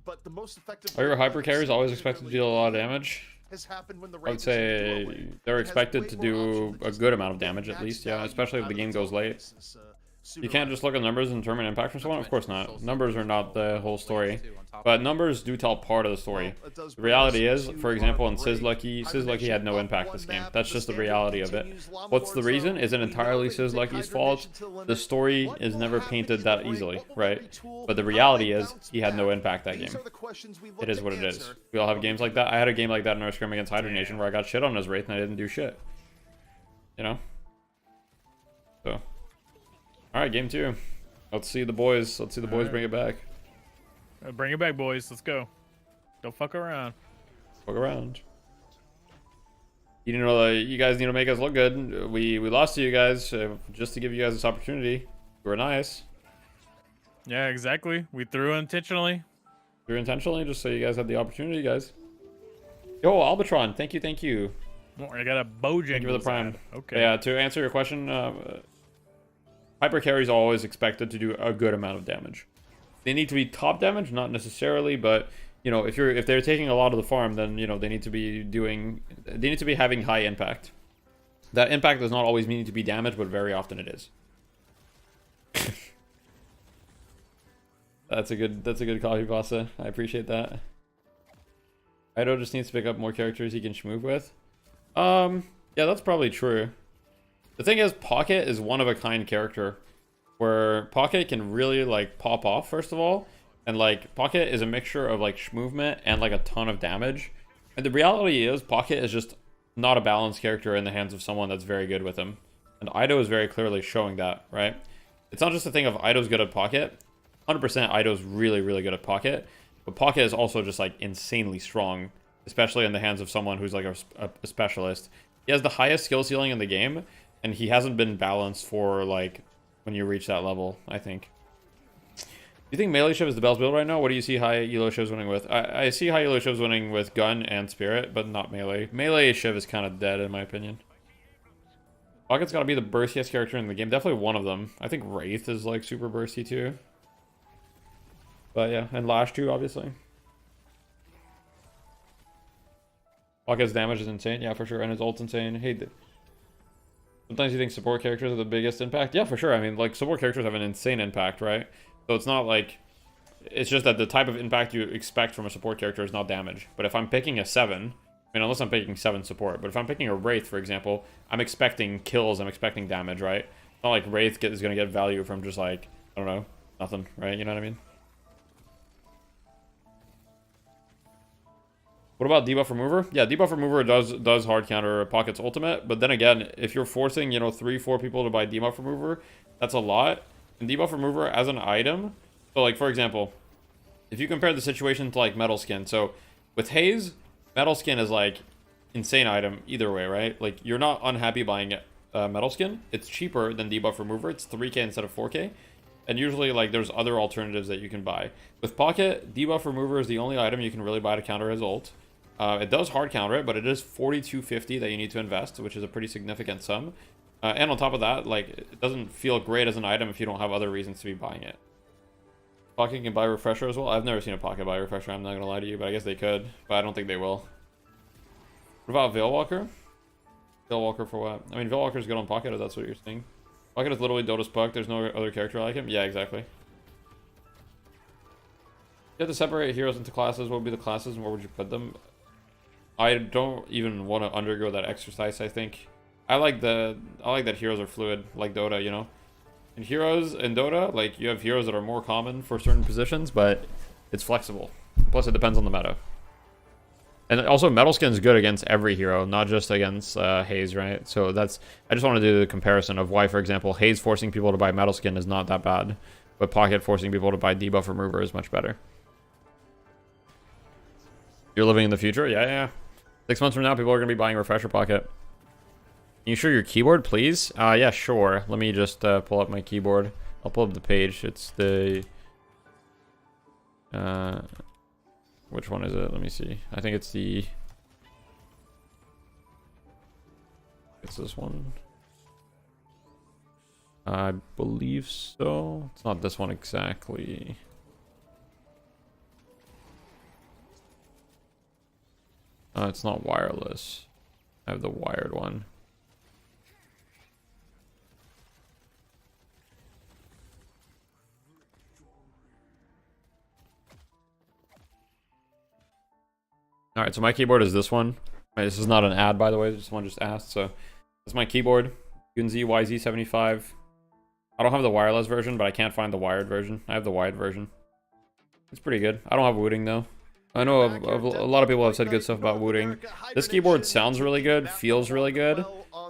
but the most effective. Are your hyper carries always expected to deal a lot of damage? Has happened when the I would say they're expected to do a good amount of damage at least, yeah, especially if the game goes late. You can't just look at numbers and determine impact from someone? Of course not. Numbers are not the whole story. But numbers do tell part of the story. The reality is, for example, in Sis Lucky had no impact this game. That's just the reality of it. What's the reason? Is it entirely Sis Lucky's fault? The story is never painted that easily, right? But the reality is, he had no impact that game. It is what it is. We all have games like that. I had a game like that in our scrim against Hydra Nation where I got shit on his Wraith and I didn't do shit. You know? So. Alright, game 2. Let's see the boys. Let's see the boys bring it back. Bring it back, boys. Let's go. Don't fuck around. Fuck around. You know, you guys need to make us look good. We lost to you guys just to give you guys this opportunity. We were nice. Yeah, exactly. We threw intentionally. Threw intentionally just so you guys had the opportunity, guys. Yo, Albatron, thank you. Oh, I got a Bojangles. Thank you for the prime. Okay. Yeah, to answer your question, hyper carries are always expected to do a good amount of damage. They need to be top damage, not necessarily, but you know, if they're taking a lot of the farm, then you know they need to be having high impact. That impact does not always mean to be damage, but very often it is. That's a good coffee pasta. I appreciate that. Ido just needs to pick up more characters he can schmoove with. Yeah, that's probably true. The thing is, Pocket is one of a kind character where Pocket can really like pop off first of all, and like Pocket is a mixture of like movement and like a ton of damage. And the reality is Pocket is just not a balanced character in the hands of someone that's very good with him. And Ido is very clearly showing that, right? It's not just a thing of Ido's good at Pocket. 100% Ido's really good at Pocket, but Pocket is also just like insanely strong, especially in the hands of someone who's like a specialist. He has the highest skill ceiling in the game, and he hasn't been balanced for like when you reach that level, I think. Do you think melee Shiv is the best build right now? What do you see high elo Shivs winning with? I see high elo Shivs winning with gun and spirit, but not melee. Melee Shiv is kind of dead in my opinion. Pocket's got to be the burstiest character in the game. Definitely one of them. I think Wraith is like super bursty too. But yeah, and Lash too, obviously. Pocket's damage is insane. Yeah, for sure. And his ult's insane. Hey, sometimes you think support characters are the biggest impact. Yeah, for sure. I mean, like, support characters have an insane impact, right? So it's not like... It's just that the type of impact you expect from a support character is not damage. But if I'm picking a 7... I mean, unless I'm picking 7 support. But if I'm picking a Wraith, for example, I'm expecting kills, I'm expecting damage, right? It's not like Wraith is going to get value from just, like, I don't know, nothing, right? You know what I mean? What about debuff remover? Yeah, debuff remover does hard counter Pocket's ultimate, but then again, if you're forcing, you know, 3-4 people to buy debuff remover, that's a lot. And debuff remover as an item, so like for example, if you compare the situation to like Metal Skin, so with Haze, Metal Skin is like insane item either way, right? Like you're not unhappy buying Metal Skin. It's cheaper than debuff remover. It's 3k instead of 4k. And usually, like, there's other alternatives that you can buy. With Pocket, debuff remover is the only item you can really buy to counter his ult. It does hard counter it, but it is 4250 that you need to invest, which is a pretty significant sum. And on top of that, like, it doesn't feel great as an item if you don't have other reasons to be buying it. Pocket can buy Refresher as well. I've never seen a Pocket buy Refresher, I'm not gonna lie to you, but I guess they could. But I don't think they will. What about Veilwalker? Veilwalker for what? I mean, Veilwalker's good on Pocket, if that's what you're saying. Pocket is literally Dota's Puck. There's no other character like him. Yeah, exactly. You have to separate heroes into classes. What would be the classes and where would you put them? I don't even want to undergo that exercise, I think. I like that heroes are fluid, like Dota, you know? And heroes in Dota, like, you have heroes that are more common for certain positions, but it's flexible. Plus, it depends on the meta. And also, Metal Skin is good against every hero, not just against Haze, right? So that's... I just want to do the comparison of why, for example, Haze forcing people to buy Metal Skin is not that bad, but Pocket forcing people to buy debuff remover is much better. You're living in the future? Yeah. 6 months from now, people are going to be buying Refresher Pocket. Can you show your keyboard, please? Yeah, sure. Let me just pull up my keyboard. I'll pull up the page. It's the... which one is it? Let me see. I think it's the... It's this one. I believe so. It's not this one exactly. It's not wireless. I have the wired one. Alright, so my keyboard is this one. This is not an ad, by the way. Someone just asked. So, this is my keyboard. Gunzi YZ75. I don't have the wireless version, but I can't find the wired version. I have the wired version. It's pretty good. I don't have Wooting, though. I know a lot of people have said good stuff about Wooting. This keyboard sounds really good, feels really good.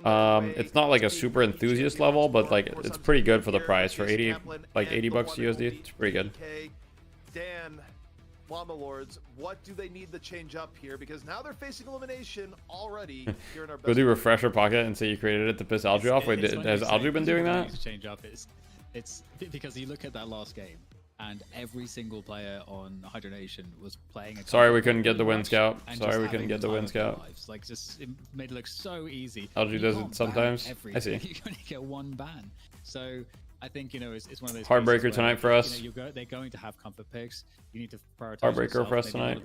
It's not like a super enthusiast level, but like it's pretty good for the price. For 80 bucks USD, it's pretty good. Dan, Llama Lords, what do they need to change up here? Because now they're facing elimination already here in our best. Go do Refresher Pocket and say you created it to piss Alju off. Wait, has Alju been doing that? To change up it's because you look at that last game. And every single player on Hydra Nation was playing a... Sorry, we couldn't get the Wind Scout. Sorry, we couldn't get the Wind Scout. Like, just it made it look so easy. LG does it sometimes. I see. You only get one ban. So I think, you know, it's one of those... Heartbreaker tonight for us. You know, they're going to have comfort picks. You need to prioritize... Heartbreaker for us tonight.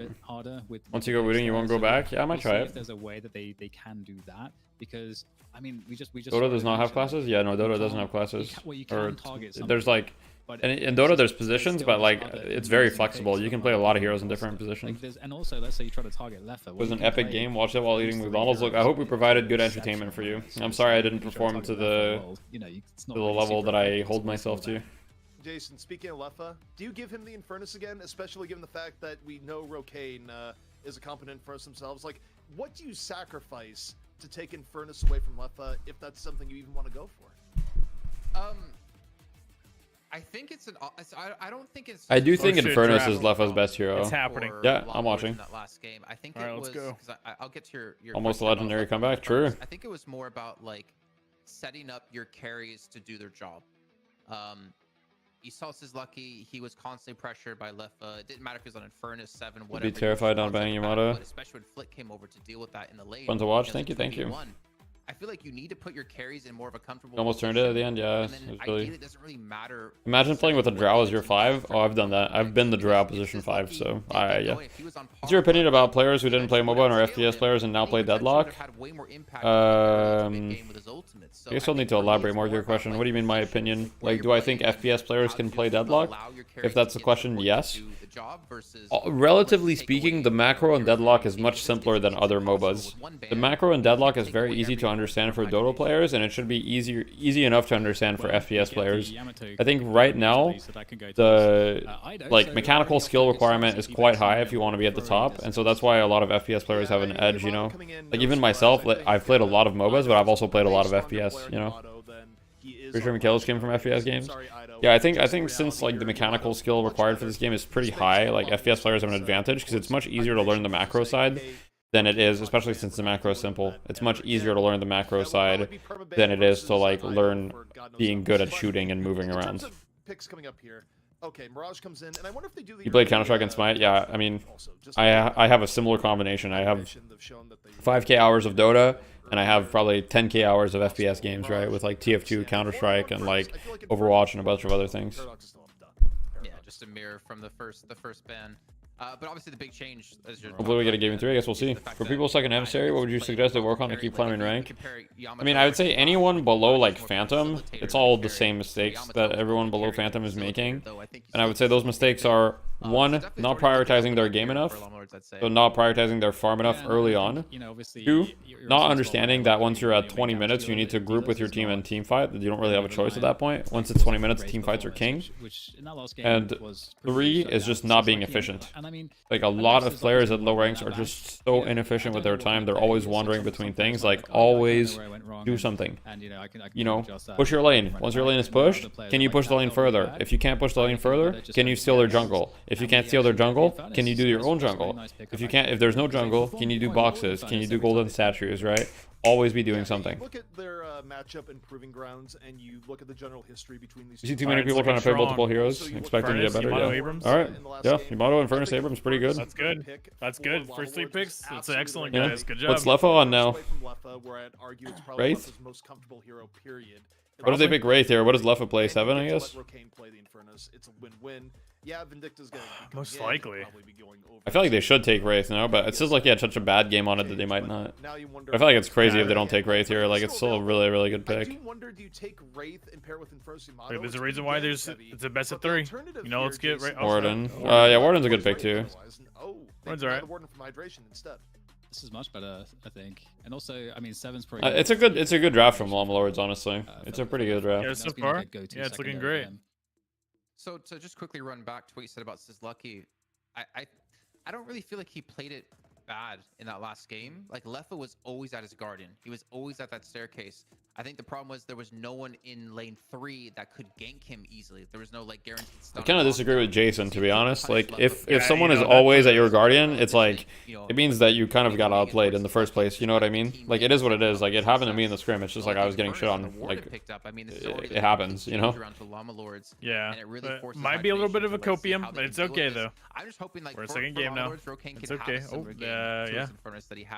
Once you go Wooting, you won't go back? Yeah, I might try it. If there's a way that they can do that. Because, I mean, we just Dota does not have classes? Yeah, no, Dota doesn't have classes. Well, you can target something. There's like... And in Dota, there's positions, but like it's very flexible. You can play a lot of heroes in different positions. And also, let's say you try to target Leffa. It was an epic game. Watch it while eating McDonald's. Look, I hope we provided good entertainment for you. I'm sorry I didn't perform to the level that I hold myself to. Jason, speaking of Leffa, do you give him the Infernus again, especially given the fact that we know Rocane is a competent Infernus themselves? Like, what do you sacrifice to take Infernus away from Leffa if that's something you even want to go for? I think it's an. I don't think it's. I do think Infernus is Leffa's best hero. It's happening. Yeah, I'm watching. That last game, I think All right, it was. let's go. I'll get to your almost a legendary comeback. True. I think it was more about like setting up your carries to do their job. You saw Sizlucky, he was constantly pressured by Leffa. It didn't matter if he was on Infernus, 7, whatever. Be terrified not banging Yamato. Especially when Flick came over to deal with that in the lane. Fun to watch. Thank you. I feel like you need to put your carries in more of a comfortable Almost turned it at the end, yeah. It doesn't really matter. Imagine playing with a Drow as your 5. Oh, I've done that. I've been the Drow position 5, so yeah. What's your opinion about players who didn't play MOBA and are FPS players and now play Deadlock? I guess I'll need to elaborate more to your question. What do you mean, my opinion? Like, do I think FPS players can play Deadlock? If that's the question, yes. Relatively speaking, the macro in Deadlock is much simpler than other MOBAs. The macro in Deadlock is very easy to understand for Dota players, and it should be easy enough to understand for FPS players. I think right now, the mechanical skill requirement is quite high if you want to be at the top, and so that's why a lot of FPS players have an edge, you know? Like, even myself, I've played a lot of MOBAs, but I've also played a lot of FPS, you know? Pretty sure Mikhail's came from FPS games. Yeah, I think since like the mechanical skill required for this game is pretty high, like FPS players have an advantage because it's much easier to learn the macro side than it is, especially since the macro is simple. It's much easier to learn the macro side than it is to like learn being good at shooting and moving around. Okay, Mirage comes in, and I wonder if they do. You played Counter-Strike and Smite? Yeah, I mean, I have a similar combination. I have 5K hours of Dota, and I have probably 10K hours of FPS games, right? With like TF2, Counter-Strike, and like Overwatch and a bunch of other things. Yeah, just a mirror from the first ban. But obviously the big change is your... Hopefully we get a Game 3, I guess we'll see. For people stuck in Emissary, what would you suggest they work on to keep climbing rank? I mean, I would say anyone below, like, Phantom, it's all the same mistakes that everyone below Phantom is making. And I would say those mistakes are, 1, not prioritizing their game enough, so not prioritizing their farm enough early on. 2, not understanding that once you're at 20 minutes, you need to group with your team and team fight, that you don't really have a choice at that point. Once it's 20 minutes, team fights are king. And 3 is just not being efficient. Like, a lot of players at low ranks are just so inefficient with their time. They're always wandering between things. Like, always do something. You know, push your lane. Once your lane is pushed, can you push the lane further? If you can't push the lane further, can you steal their jungle? If you can't steal their jungle, can you do your own jungle? If there's no jungle, can you do boxes? Can you do golden statues, right? Always be doing something. Look at their matchup and proving grounds, and you look at the general history between these. You see too many people trying to play multiple heroes, expecting to get better. Yeah. All right. Yeah, Yamato and Furnace Abrams, pretty good. That's good. That's good. First 3 picks. That's excellent, guys. Good job. What's Leffa on now? Wraith? What if they pick Wraith here? What does Leffa play? 7, I guess? It's a win-win. Yeah, Vindicta's gonna most likely. I feel like they should take Wraith now, but it feels like he had such a bad game on it that they might not. I feel like it's crazy if they don't take Wraith here. Like, it's still a really, really good pick. There's a reason why it's a best of 3. You know, let's get Warden. Yeah, Warden's a good pick too. Warden's alright. This is much better, I think. And also, I mean, 7's pretty. It's a good draft from Llama Lords, honestly. It's a pretty good draft. Yeah, so far. Yeah, it's looking great. So to just quickly run back to what you said about Sizlucky, I don't really feel like he played it bad in that last game. Like, Leffa was always at his garden. He was always at that staircase. I think the problem was there was no one in lane 3 that could gank him easily. There was no like guaranteed stun. I kind of disagree with Jason, to be honest. Like, if someone is always at your guardian, it's like, it means that you kind of got outplayed in the first place. You know what I mean? Like, it is what it is. Like, it happened to me in the scrim. It's just like I was getting shit on. Like, it happens, you know? Yeah, it might be a little bit of a copium, but it's okay though. I'm just hoping like for a second game now. It's okay. Oh, yeah.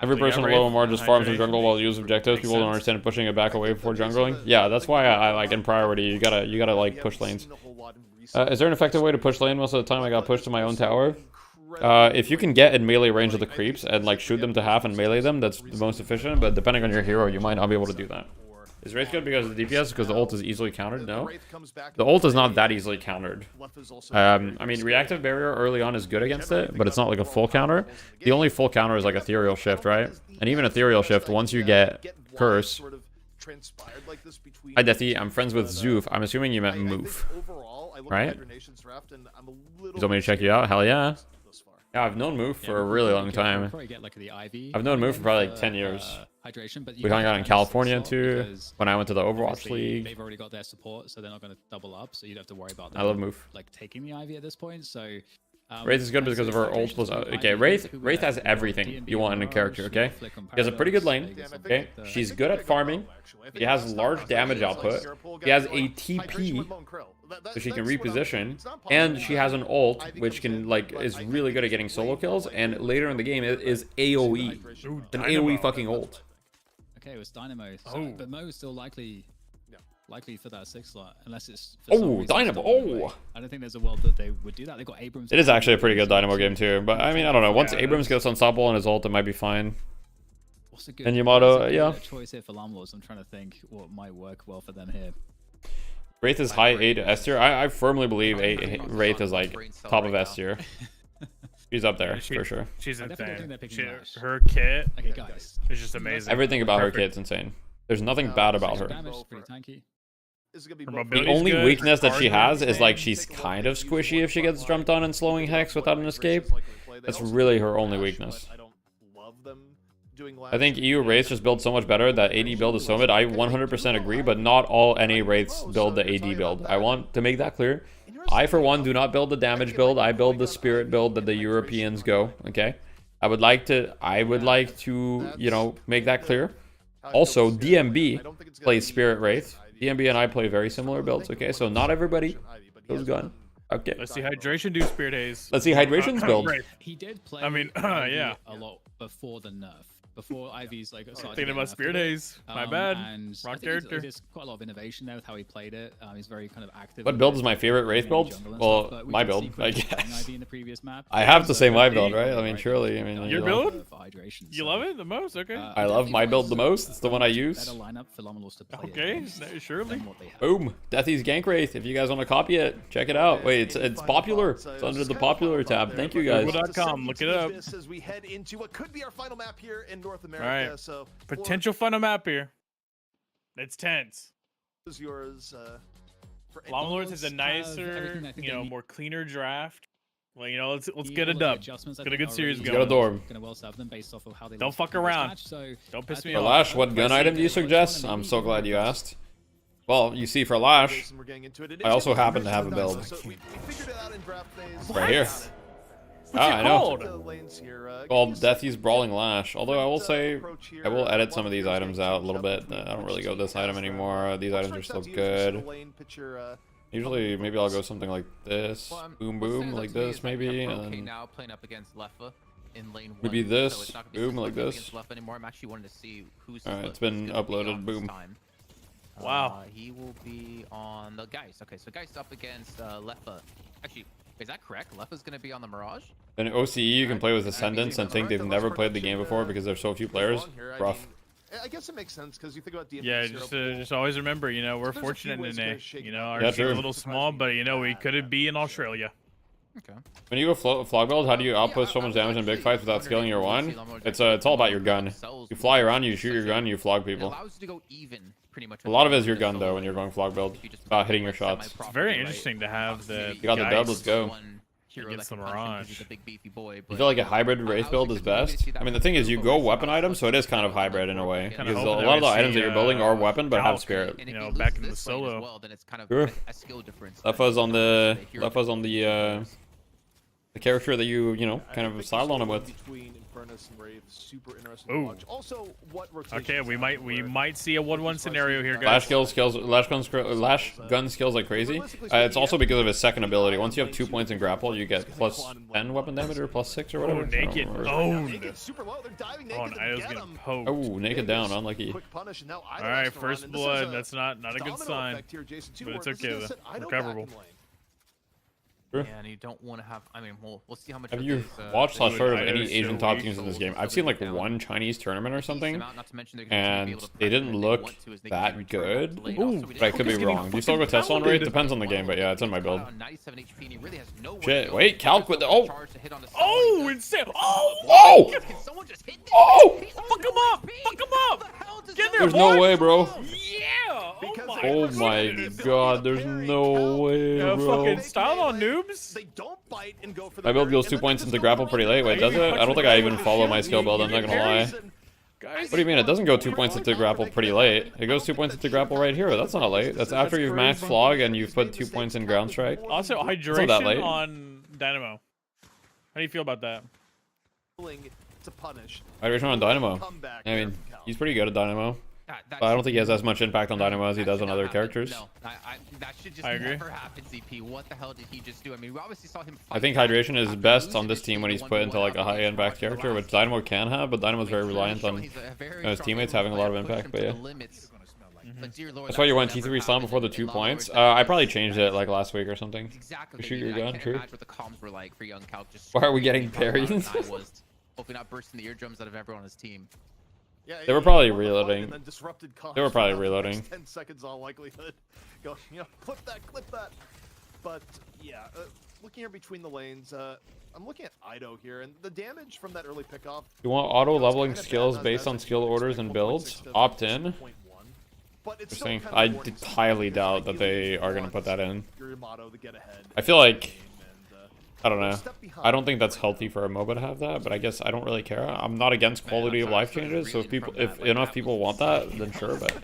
Every person with low MR just farms their jungle while you use objectives. People don't understand pushing it back away before jungling. Yeah, that's why I like in priority. You gotta like push lanes. Is there an effective way to push lane? Most of the time I got pushed to my own tower. If you can get in melee range of the creeps and like shoot them to half and melee them, that's the most efficient. But depending on your hero, you might not be able to do that. Is Wraith good because of the DPS? Because the ult is easily countered? No. The ult is not that easily countered. I mean, reactive barrier early on is good against it, but it's not like a full counter. The only full counter is like ethereal shift, right? And even ethereal shift, once you get curse. Hi Deathy, I'm friends with Zoof. I'm assuming you meant Moof. Right? You told me to check you out? Hell yeah. Yeah, I've known Moof for a really long time. I've known Moof for probably like 10 years. We hung out in California too, when I went to the Overwatch League. They've already got their support, so they're not going to double up, so you don't have to worry about them. I love Moof. Like taking the Ivy at this point, so Wraith is good because of her ult plus. Okay, Wraith has everything you want in a character. Okay, she has a pretty good lane. Okay, she's good at farming. She has large damage output. She has a TP, so she can reposition, and she has an ult which can is really good at getting solo kills. And later in the game, it is AOE, an AOE fucking ult. Okay, it was Dynamo, but Mo is still likely for that 6 slot, unless it's Dynamo. I don't think there's a world that they would do that. They got Abrams. It is actually a pretty good Dynamo game too, but I mean, I don't know. Once Abrams gets unstoppable on his ult, it might be fine. And Yamato, yeah. Choice here for Lamlords. I'm trying to think what might work well for them here. Wraith is high A to S tier. I firmly believe Wraith is top of S tier. She's up there for sure. She's insane. Her kit is just amazing. Everything about her kit's insane. There's nothing bad about her. The only weakness that she has is she's kind of squishy if she gets jumped on and slowing Hex without an escape. That's really her only weakness. I think EU Wraiths just build so much better that AD build is so mid. I 100% agree, but not all NA Wraiths build the AD build. I want to make that clear. I, for one, do not build the damage build. I build the spirit build that the Europeans go, okay? I would like to, you know, make that clear. Also, DMB plays Spirit Wraith. DMB and I play very similar builds, okay? So not everybody goes gun. Okay. Let's see Hydration do Spirit Haze. Let's see Hydration's build. He did play yeah. a lot before the nerf. Before Ivy's thinking about Spirit Haze. My bad. And wrong character. There's quite a lot of innovation there with how he played it. He's very kind of active. What build is my favorite Wraith build? Well, my build, I guess. In the previous map. I have to say my build, right? I mean, surely. I mean, your build? You love it the most? Okay. I love my build the most. It's the one I use. Okay, surely. Boom. Deathy's Gank Wraith. If you guys want to copy it, check it out. Wait, it's popular. It's under the popular tab. Thank you guys. Google.com. Look it up. As we head into what could be our final map here in North America. All right. So potential final map here. It's tense. Is yours Llamalords has a nicer, more cleaner draft. Well, let's get a dub. Get a good series going. Get a dorm. Don't fuck around. Don't piss me off. Lash, what gun item do you suggest? I'm so glad you asked. Well, you see, for Lash, I also happen to have a build. Right here. I know. Called Deathy's Brawling Lash. Although I will say, I will edit some of these items out a little bit. I don't really go this item anymore. These items are still good. Usually, maybe I'll go something like this. Boom, boom, like this, maybe. And now playing up against Leffa in lane 1. Maybe this. Boom, like this. I'm actually wanting to see who's. Alright, it's been uploaded. Boom. Wow. He will be on the Geist. Okay, so Geist up against Leffa. Actually, is that correct? Leffa's going to be on the Mirage? In OCE, you can play with Ascendants and think they've never played the game before because there's so few players. Rough. I guess it makes sense because you think about DMB. Yeah, just always remember, we're fortunate in NA. Our team's a little small, but we could be in Australia. Okay. When you go Flog Build, how do you output so much damage in big fights without scaling your one? It's all about your gun. You fly around, you shoot your gun, you flog people. A lot of it is your gun though when you're going Flog Build. It's about hitting your shots. It's very interesting to have the. You got the dub. Let's go. Against the Mirage. You feel like a hybrid Wraith build is best? I mean, the thing is, you go weapon items, so it is kind of hybrid in a way. Because a lot of the items that you're building are weapon, but have spirit. Back in the solo. Sure. Leffa's on the character that you kind of styled on him with. Ooh. Okay, we might see a 1-1 scenario here, guys. Lash gun skills like crazy. It's also because of his second ability. Once you have 2 points in grapple, you get plus 10 weapon damage or plus 6 or whatever. Oh, naked owned. Oh, Nido's getting poked. Oh, naked down, unlucky. All right, first blood. That's not a good sign, but it's okay though. Recoverable. Sure. Yeah, and you don't want to have. I mean, we'll see how much. Have you watched / heard of any Asian top teams in this game? I've seen like one Chinese tournament or something, and they didn't look that good. Ooh, but I could be wrong. Do you still go Tesla on Wraith? Depends on the game, but yeah, it's in my build. Shit! Wait, Calc with the oh, insane! Oh! Fuck him up! Fuck him up! Get there, There's no way, bro. Yeah! Oh my god, there's no way, bro. Fucking style on noobs. They don't bite and go for the My build goes 2 points into grapple pretty late. Wait, does it? I don't think I even follow my skill build, I'm not gonna lie. What do you mean? It doesn't go 2 points into grapple pretty late. It goes 2 points into grapple right here. That's not late. That's after you've maxed Flog and you've put 2 points in ground strike. Also, hydration on Dynamo. How do you feel about that? To punish. Hydration on Dynamo. I mean, he's pretty good at Dynamo. But I don't think he has as much impact on Dynamo as he does on other characters. No, that should just never happen, ZP. What the hell did he just do? I mean, we obviously saw him fight. I think Hydration is best on this team when he's put into like a high impact character, which Dynamo can have, but Dynamo's very reliant on his teammates having a lot of impact. But yeah. That's why you went T3 Slam before the 2 points. I probably changed it like last week or something. Exactly. Shoot your gun, true. What the comms were like for young Calc. Why are we getting parries? Hopefully not bursting the eardrums out of everyone on his team. Yeah, they were probably reloading. They were probably reloading. 10 seconds all likelihood. Go, clip that. But yeah, looking here between the lanes, I'm looking at Ido here, and the damage from that early pickoff. You want auto leveling skills based on skill orders and builds? Opt in. I highly doubt that they are going to put that in. I feel like, I don't know. I don't think that's healthy for a MOBA to have that, but I guess I don't really care. I'm not against quality of life changes, so if enough people want that, then sure, but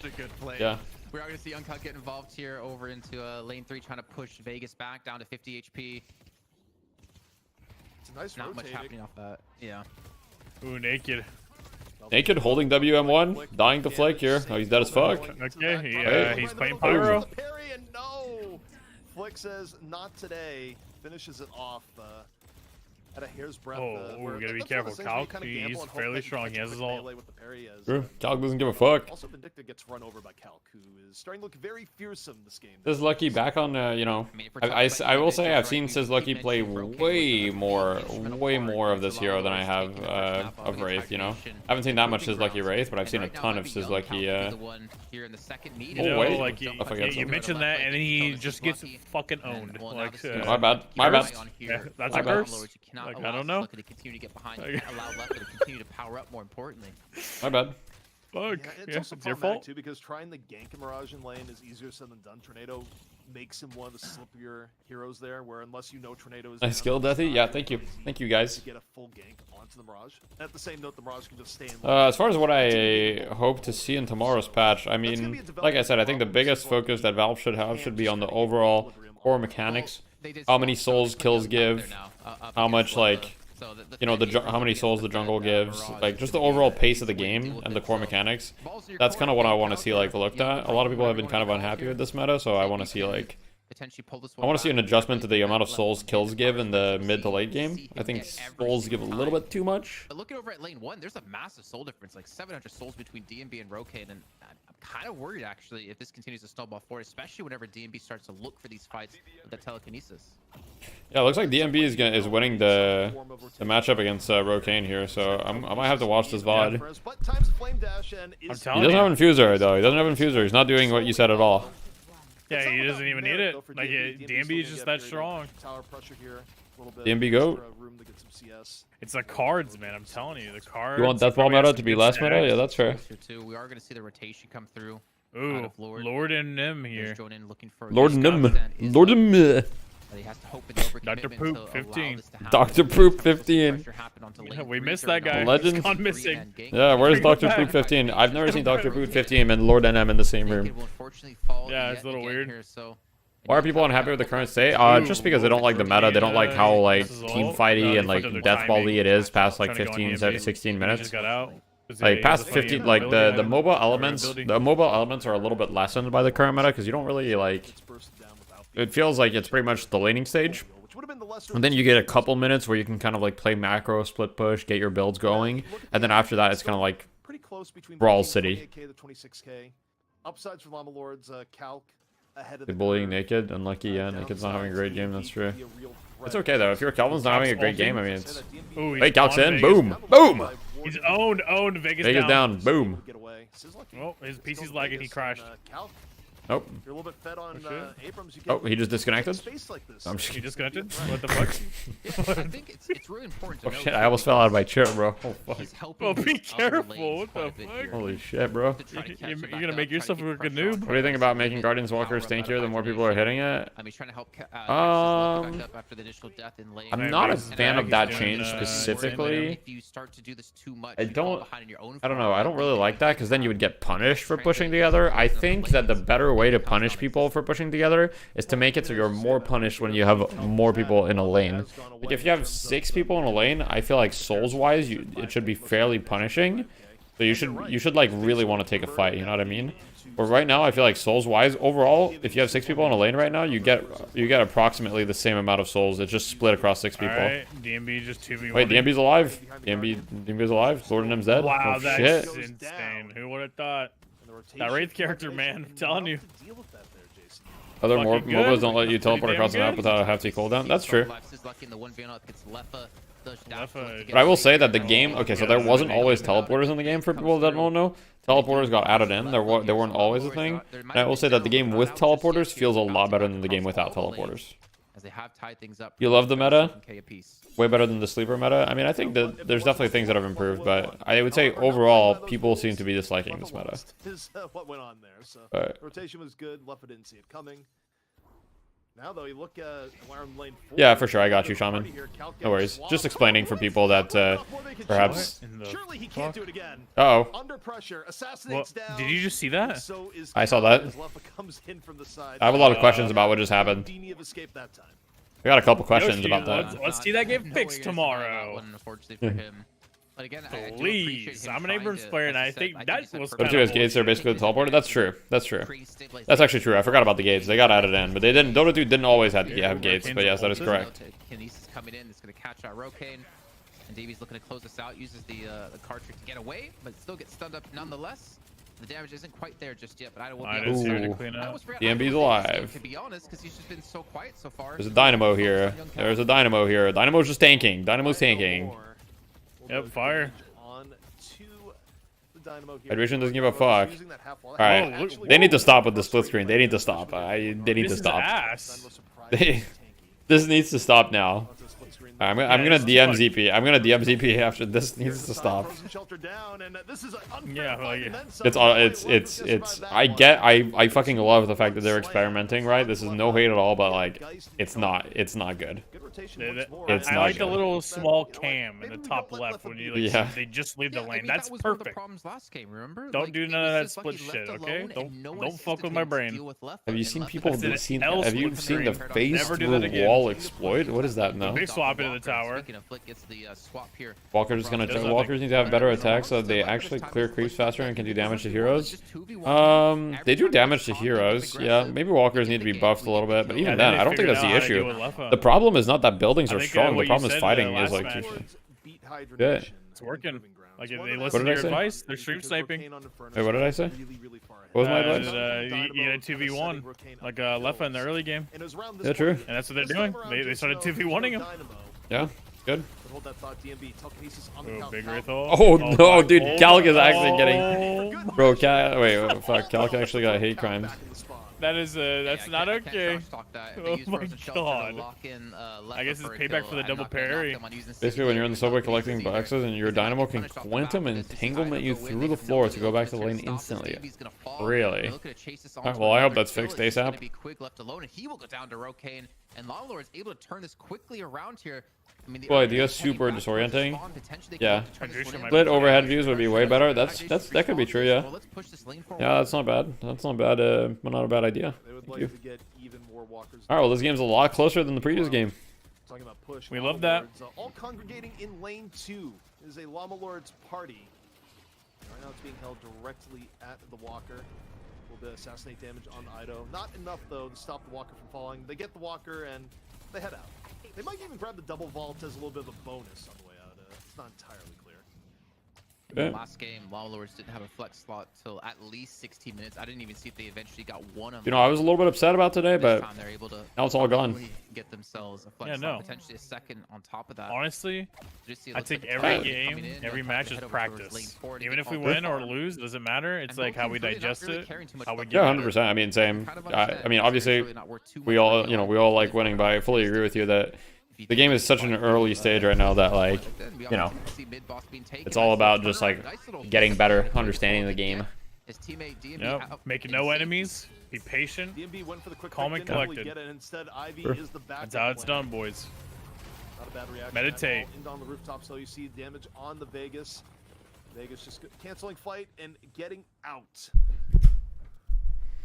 yeah. We're going to see young Calc get involved here over into lane 3, trying to push Vegas back down to 50 HP. It's a nice Not much happening off that. Yeah. Ooh, Naked. Naked holding WM1, dying to Flake here. Oh, he's dead as fuck. Okay, he's playing Pyro. No! Flick says, not today. Finishes it off at a hair's breadth. We gotta be careful. Calc, he's fairly strong. He has his ult. True. Calc doesn't give a fuck. Also, Vindicta gets run over by Calc, who is starting to look very fearsome this game. Lucky back on, you know, I will say I've seen Lucky play way more of this hero than I have of Wraith, you know. I haven't seen that much Lucky Wraith, but I've seen a ton of Lucky. Oh, wait. Like, you mentioned that, and then he just gets fucking owned. Like, my bad. Yeah, that's a curse. Like, I don't know. To continue to get behind, allow Left to continue to power up. More importantly, my bad. Fuck. Yeah, it's also your fault too, because trying the gank and Mirage in lane is easier said than done. Tornado makes him one of the slippier heroes there, where unless you know Tornado is. Nice skill, Deathy. Yeah, thank you guys. To get a full gank onto the Mirage. And at the same note, the Mirage can just stay in. As far as what I hope to see in tomorrow's patch, I mean, like I said, I think the biggest focus that Valve should have should be on the overall core mechanics. How many souls kills give, how much like, you know, how many souls the jungle gives, like just the overall pace of the game and the core mechanics. That's kind of what I want to see like looked at. A lot of people have been kind of unhappy with this meta, so I want to see like, I want to see an adjustment to the amount of souls kills give in the mid to late game. I think souls give a little bit too much. But looking over at lane 1, there's a massive soul difference, like 700 souls between DMB and Rocade, and I'm kind of worried actually if this continues to snowball forward, especially whenever DMB starts to look for these fights with the telekinesis. Yeah, it looks like DMB is winning the matchup against Rocade here, so I might have to watch this VOD. He doesn't have Infuser though. He doesn't have Infuser. He's not doing what you said at all. Yeah, he doesn't even need it. Like, DMB is just that strong. DMB go. It's the cards, man. I'm telling you, the cards. You want Deathball meta to be less meta? Yeah, that's fair. We are going to see the rotation come through. Ooh, Lord and Nim here. Lord and Nim. He has to hope in Dr. Poop 15. Dr. Poop 15. We missed that guy. Legend. He's gone missing. Yeah, where's Dr. Poop 15? I've never seen Dr. Poop 15 and Lord NM in the same room. Yeah, it's a little weird. Why are people unhappy with the current state? Just because they don't like the meta. They don't like how like team fighty and like deathball-y it is past like 15, 16 minutes. Like past 15, like the mobile elements. The mobile elements are a little bit lessened by the current meta because you don't really like. It feels like it's pretty much the laning stage. And then you get a couple minutes where you can kind of like play macro, split push, get your builds going. And then after that, it's kind of like Brawl City. Upsides for Llama Lords, Calc ahead of the bullying Naked. Unlucky, yeah. Naked's not having a great game, that's true. It's okay though. If your Calvin's not having a great game, I mean, it's. Wait, Calc's in. Boom. Boom. He's owned. Vegas down. Boom. Oh, his PC's lagging. He crashed. Oh. You're a little bit fed on Abrams. You Oh, he just disconnected? Like this. I'm just, he disconnected? What the fuck? I think it's really important to oh shit, I almost fell out of my chair, bro. Oh fuck. Oh, be careful. What the fuck? Holy shit, bro. You're gonna make yourself look like a noob. What do you think about making Guardians Walkers tankier the more people are hitting it? I mean, trying to help after the initial death in lane. I'm not a fan of that change specifically. If you start to do this too much, I don't know. I don't really like that because then you would get punished for pushing together. I think that the better way to punish people for pushing together is to make it so you're more punished when you have more people in a lane. Like if you have 6 people in a lane, I feel like souls wise it should be fairly punishing. So you should like really want to take a fight, you know what I mean? But right now I feel like souls wise overall, if you have 6 people in a lane right now, you get approximately the same amount of souls. It's just split across 6 people. Alright, DMB just 2v1. Wait, DMB's alive. DMB's alive. Lord of Nim's dead. Wow, oh, that's shit. insane. Who would have thought? That Wraith character, man, I'm telling you. Other MOBAs don't let you teleport across the map without a hefty cooldown. That's true. But I will say that the game, okay, so there wasn't always teleporters in the game for people that don't know. Teleporters got added in. They weren't always a thing. And I will say that the game with teleporters feels a lot better than the game without teleporters. You love the meta? Way better than the sleeper meta? I mean, I think that there's definitely things that have improved, but I would say overall, people seem to be disliking this meta. What went on there? So rotation was good. Leffa didn't see it coming. Now though, you look at lane 4. Yeah, for sure. I got you, Shaman. No worries. Just explaining for people that perhaps. Surely he can't do it again. Uh-oh. Under pressure, assassinates down. Did you just see that? So is I saw that. I have a lot of questions about what just happened. I got a couple questions about that. Let's see that get fixed tomorrow. Unfortunately for him. But again, please, I'm an Abrams player, and I think that was. But two gates are basically the teleporter. That's true. That's true. That's actually true. I forgot about the gates. They got added in, but they didn't. Dota 2 didn't always have gates. But yes, that is correct. Kinesis coming in. It's going to catch out Rokane. And Davies looking to close this out. Uses the cartridge to get away, but still gets stunned up nonetheless. The damage isn't quite there just yet, but I will be able to clean up. DMB's alive. To be honest, because he's just been so quiet so far. There's a Dynamo here. There's a Dynamo here. Dynamo's just tanking. Dynamo's tanking. Yep, fire. Hydration doesn't give a fuck. Alright. They need to stop with the split screen. They need to stop. They need to stop. This needs to stop now. I'm gonna DM ZP. I'm gonna DM ZP after this needs to stop. Yeah, I fucking love the fact that they're experimenting, right? This is no hate at all, but like it's not good. I like the little small cam in the top left when you they just leave the lane. That's perfect. Don't do none of that split shit, okay? Don't fuck with my brain. Have you seen people have you seen the face through wall exploit? What is that now? Big swap into the tower. Walkers need to have better attacks so that they actually clear creeps faster and can do damage to heroes. They do damage to heroes. Yeah, maybe walkers need to be buffed a little bit, but even then, I don't think that's the issue. The problem is not that buildings are strong. The problem is fighting is like too strong. Yeah. It's working. Like if they listen to your advice, they're stream sniping. Wait, what did I say? What was my advice? You get a 2v1 like Leffa in the early game. Yeah, true. And that's what they're doing. They started 2v1ing him. Yeah, good. Oh, big Wraith. Oh no, dude, Calc is actually getting. Bro, wait, fuck, Calc actually got hate crimes. That is that's not okay. Oh my god. I guess it's payback for the double parry. Basically, when you're in the subway collecting boxes and your Dynamo can quantum entanglement you through the floor to go back to the lane instantly. Really? Alright, well, I hope that's fixed ASAP. He will go down to Rokane, and Longlord is able to turn this quickly around here. I mean, Boy, the super disorienting. Yeah. Split overhead views would be way better. That could be true, yeah. Yeah, that's not bad. That's not bad. Not a bad idea. Thank you. All right, well, this game's a lot closer than the previous game. We love that. All congregating in lane 2 is a Llama Lord's party. Right now, it's being held directly at the Walker. A little bit of assassinate damage on Ido. Not enough though to stop the Walker from falling. They get the Walker and they head out. They might even grab the double vault as a little bit of a bonus on the way out. It's not entirely clear. Yeah. Last game, Lawlords didn't have a flex slot till at least 16 minutes. I didn't even see if they eventually got one of them. You know, I was a little bit upset about today, but now it's all gone. Get themselves a flex slot, potentially a second on top of that. Honestly, I think every game, every match is practice. Even if we win or lose, it doesn't matter. It's like how we digest it, how we get. Yeah, 100%. I mean, same. I mean, obviously, we all like winning, but I fully agree with you that the game is such an early stage right now that, like, you know, it's all about just like getting better, understanding the game. Yep. Making no enemies. Be patient. Calm and collected. That's how it's done, boys. Meditate. On the rooftop, so you see damage on the Vegas. Vegas just canceling flight and getting out.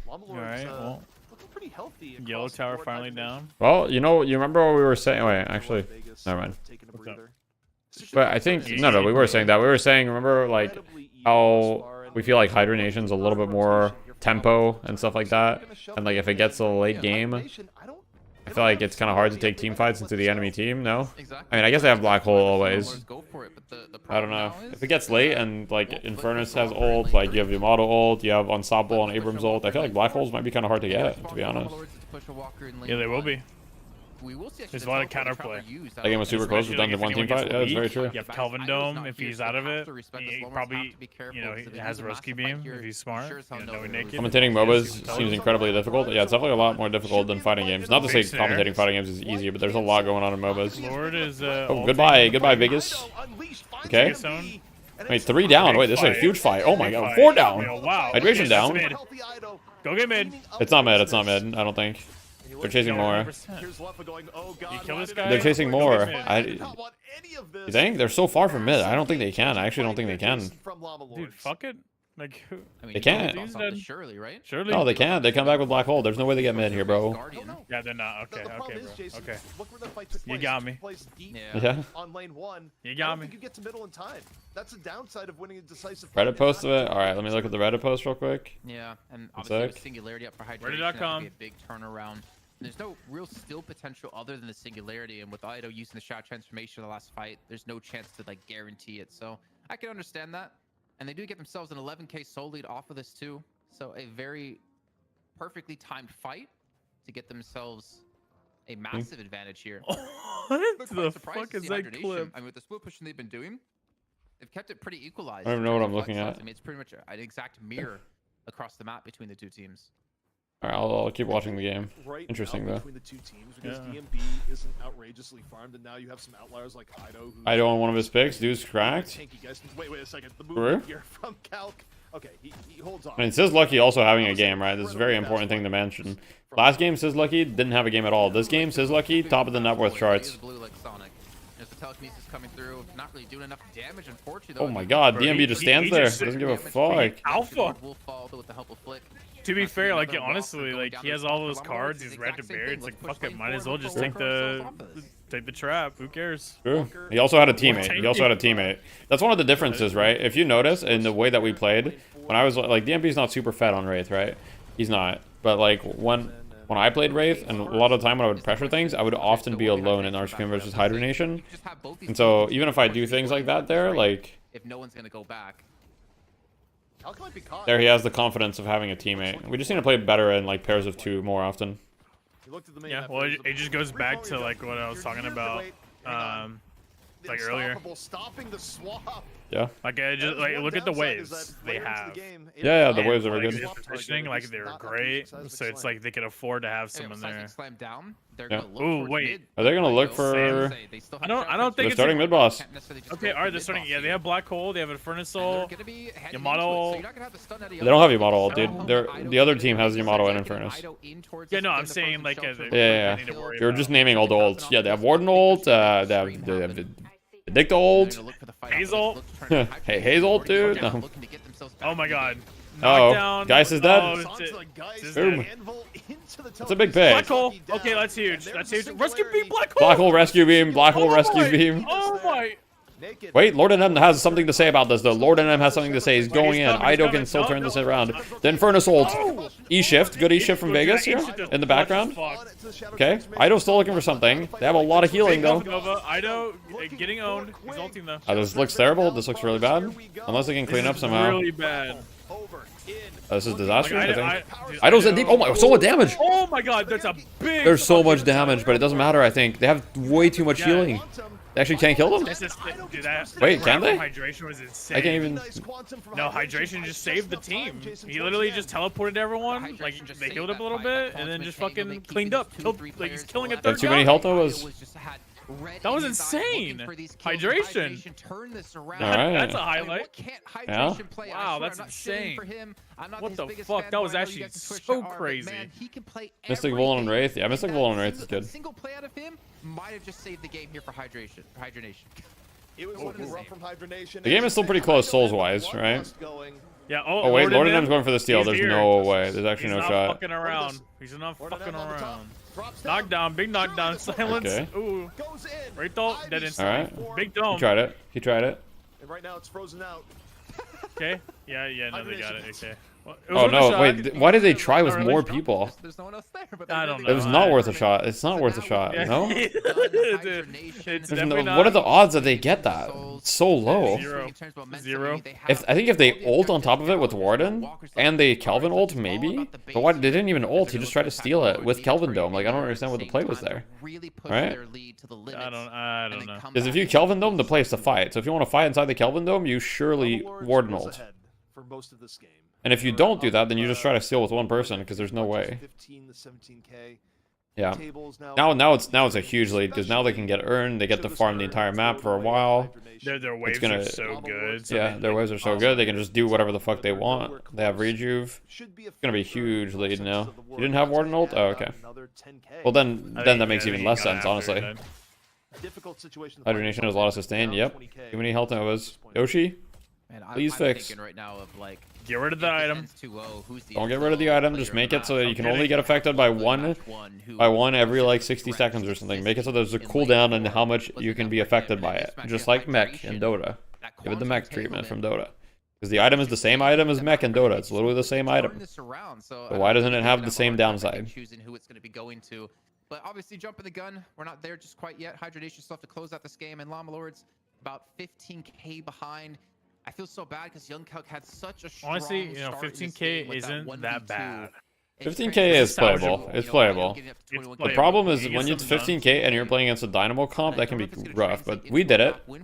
Llama All Lord's, right. Well, looking pretty healthy. yellow across the tower board. finally down. Well, you remember what we were saying? Wait, actually, never mind. Taking a What's up? breather. But I think no, we were saying that. We were saying, remember, like how we feel like Hydra Nation's a little bit more tempo and stuff like that, and like if it gets a late game, I feel like it's kind of hard to take team fights into the enemy team. No, I mean I guess they have Black Hole always. I don't know if it gets late and like Infernus has ult, like you have Yamato ult, you have Unstoppable and Abrams ult. I feel like Black Holes might be kind of hard to get, to be honest. Yeah, they will be. We will see There's a lot of counterplay. That game was super close. We've done the one team fight. Yeah, that's very true. You have Kelvin Dome. If he's out of it, he probably, he has Risky Beam if he's smart. Naked. Commentating MOBAs seems incredibly difficult. Yeah, it's definitely a lot more difficult than fighting games. Not to say commentating fighting games is easy, but there's a lot going on in MOBAs. Lord is. Oh, goodbye, Vegas. Okay. Wait, 3 down. Wait, this is a huge fight. Oh my god, 4 down. Wow. Hydration down. Go get mid. It's not mid. It's not mid. I don't think. They're chasing more. You kill this guy? They're chasing more. You You think? They're so far from mid. I don't think they can. I actually don't think they can. Dude, fuck it. Like, I mean, They can't. Surely, right? Surely. No, they can't. They come back with Black Hole. There's no way they get mid here, bro. Yeah, they're not. Okay, okay, bro. Okay. You got me. Yeah. On lane 1. You got me. You get to middle in time. That's the downside of winning a decisive fight. Reddit post of it. All right, let me look at the Reddit post real quick. Yeah, and One obviously with sec. Singularity up for hydration, Reddit.com. that would be a big turnaround. There's no real still potential other than the Singularity, and with Ido using the shot transformation in the last fight, there's no chance to like guarantee it. So I can understand that, and they do get themselves an 11k soul lead off of this too. So a very perfectly timed fight to get themselves a massive advantage here. What the fuck is that clip? I mean, with the split pushing they've been doing, they've kept it pretty equalized. I don't even know what I'm looking at. I mean, it's pretty much an exact mirror across the map between the two teams. All right, I'll keep watching the game. Right Interesting now though. between the two teams because DMB isn't outrageously farmed, and now you have some outliers like Ido. Ido on one of his picks. Dude's cracked. Tanky guys. Wait a second. The For movement real? here from Calc. Okay, he holds on. I mean, Sizlucky also having a game, right? This is a very important thing to mention. Last game, Sizlucky didn't have a game at all. This game, Sizlucky, top of the net worth charts. Blue like Sonic. There's the telekinesis coming through, not really doing enough damage, unfortunately. Oh my god, DMB just stands there. Doesn't give a fuck. Alpha. Will fall with the help of Flick. To be fair, like honestly, like he has all those cards. He's red to bear. It's like fuck it. Might as well just take the trap. Who cares? True. He also had a teammate. That's one of the differences, right? If you notice in the way that we played, when I was like, DMB's not super fed on Wraith, right? He's not. But like when I played Wraith, and a lot of the time when I would pressure things, I would often be alone in Archfiend versus Hydra Nation. And so even if I do things like that there, like if no one's gonna go back. There he has the confidence of having a teammate. We just need to play better in like pairs of 2 more often. Yeah, well, it just goes back to like what I was talking about, like earlier. Yeah. Like I just like look at the waves they have. Yeah, the waves are very good. Positioning, like they're great, so it's like they can afford to have someone there. Yeah. Ooh, wait. Are they gonna look for? I don't think They're it's starting mid boss. Okay, alright, they're starting. Yeah, they have Black Hole, they have Infernus Soul, Yamato. They don't have Yamato ult, dude. The other team has Yamato and Infernus. Yeah, no, I'm saying like. Yeah. You're just naming all the ults. Yeah, they have Warden ult. They have Dicta ult. Hazel. Hey, Hazel, dude. No. Oh my god. Oh, Geist is dead. Boom. That's a big pick. Black Hole. Okay, that's huge. That's huge. Rescue Beam, Black Hole. Black Hole Rescue Beam. Black Hole Rescue Beam. Oh my. Wait, Lord NM has something to say about this, though. Lord NM has something to say. He's going in. Ido can still turn this around. The Infernus ult. E-shift. Good E-shift from Vegas here in the background. Okay. Ido's still looking for something. They have a lot of healing, though. Ido getting owned. He's ulting, though. This looks terrible. This looks really bad. Unless they can clean up somehow. Really bad. This is disastrous, I think. Ido's in deep. Oh my, so much damage. Oh my god, that's a big. There's so much damage, but it doesn't matter, I think. They have way too much healing. They actually can't kill them? Wait, can they? Hydration was insane. I can't even... No, Hydration just saved the team. He literally just teleported everyone, like, they healed up a little bit, and then just fucking cleaned up. Like, he's killing a third That's too many health, though? That was insane. Hydration. Alright. That's a highlight. Yeah. Wow, that's insane. What the fuck? That was actually so crazy. Mystic Volan and Wraith. Yeah, Mystic Volan and Wraith is good. Single play out of him might have just saved the game here for Hydra Nation. It was looking rough from Hydra Nation. The game is still pretty close souls-wise, right? Yeah. Oh wait, Lord of Them's going for the steal. He's There's here. no way. There's actually He's no not shot. fucking around. He's not fucking around. Knockdown, big knockdown, silence. Okay. Ooh. Right though, dead All right. Big dome. He tried it. He tried it. And right now it's frozen out. Okay. Yeah, no, they got it. Okay. Well, it was Oh worth a no! shot. Wait, why did they try with Not really. more people? There's no one else there. But I don't know. It was not worth a shot. It's not worth a shot. No. It's There's definitely no, what are not. the odds that they get that? It's so low. Zero. I think if they ult on top of it with Warden and they Kelvin ult maybe, but why they didn't even ult? He just tried to steal it with Kelvin Dome. Like I don't understand what the play was there. Right? I don't know. Because if you Kelvin Dome, the play is to fight. So if you want to fight inside the Kelvin Dome, you surely Warden ult. For most of this game. And if you don't do that, then you just try to steal with one person because there's no way. 15 to 17K. Yeah. Now it's a huge lead because now they can get earned. They get to farm the entire map for a while. Their waves are so good. So Yeah, their waves are so good. They can just do whatever the fuck they want. They have rejuve. It's gonna be a huge lead now. You didn't have Warden ult? Oh, okay. Well then that makes even less sense, honestly. Hydration has a lot of sustain. Yep. Too many health novas. Yoshi, please fix. Right now of like, get rid of the item. Don't get rid of the item. Just make it so that you can only get affected by one every like 60 seconds or something. Make it so there's a cooldown on how much you can be affected by it. Just like Mech in Dota. Give it the Mech treatment from Dota. Because the item is the same item as Mech in Dota. It's literally the same item. So why doesn't it have the same downside? Choosing who it's going to be going to. But obviously, jumping the gun. We're not there just quite yet. Hydration still have to close out this game. And Llama Lords about 15K behind. I feel so bad because Young Kelk had such a strong Honestly, 15K isn't that bad. 15K is playable. It's playable. The problem is when it's 15K and you're playing against a Dynamo comp, that can be rough. But we did it. We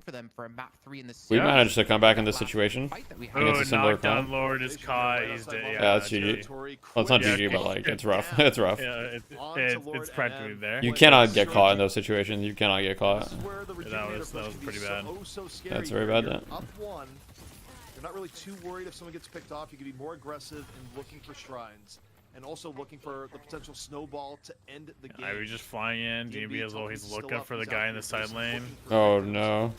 managed to come back in this situation against a similar comp. Lord is caught. He's dead. Yeah, that's GG. Well, it's not GG, but like it's rough. It's rough. Yeah, it's practically there. You cannot get caught in those situations. You cannot get caught. That was pretty bad. That's very bad. Then. You're not really too worried if someone gets picked off. You can be more aggressive in looking for shrines. And also looking for the potential snowball to end the game. I was just flying in. DB as well. He's looking for the guy in the side lane. Oh no.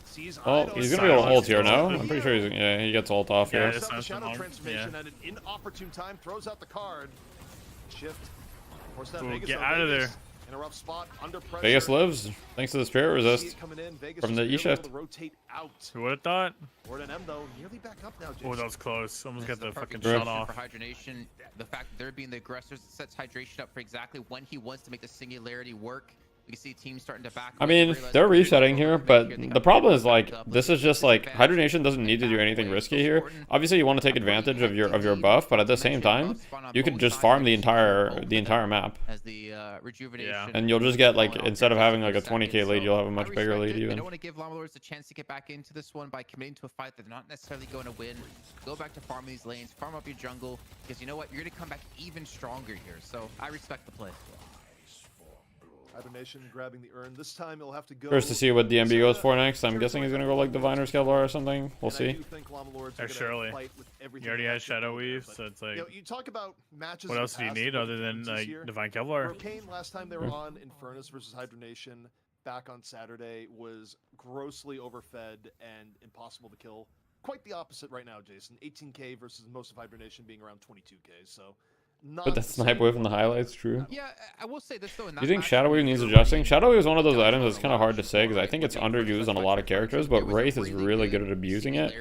Oh, he's gonna be able to ult here now. I'm pretty sure he's he gets ult off here. Shadow transformation at an inopportune time throws out the card. Shift. Get out of there. In a rough spot, under pressure. Vegas lives thanks to the spirit resist from the E shift. Who would have thought? Oh, that was close. Almost got the fucking Rip. shot off. For Hydration, the fact that they're being the aggressors sets Hydration up for exactly when he wants to make the singularity work. We can see teams starting to back. I mean, they're resetting here, but the problem is like this is just like Hydration doesn't need to do anything risky here. Obviously, you want to take advantage of your buff, but at the same time, you could just farm the entire map, and you'll just get like instead of having like a 20K lead, you'll have a much bigger lead even. I don't want to give Llama Lords a chance to get back into this one by committing to a fight that they're not necessarily going to win. Go back to farming these lanes, farm up your jungle, because you know what, you're going to come back even stronger here. So I respect the play. Hibernation grabbing the urn. This time it'll have to go. First to see what DMB goes for next. I'm guessing he's gonna go like Diviner Kevlar or something. We'll see. Surely. He already has Shadow Weave, so it's like. You talk about matches. What else do you need other than like Divine Kevlar? Hurricane last time they were on Infernus versus Hydronation back on Saturday was grossly overfed and impossible to kill. Quite the opposite right now, Jason. 18K versus most of Hibernation being around 22K. So. But that snipe wave in the highlights, true. Yeah, I will say this though. Do you think Shadow Weave needs adjusting? Shadow Weave is one of those items that's kind of hard to say because I think it's underused on a lot of characters, but Wraith is really good at abusing it.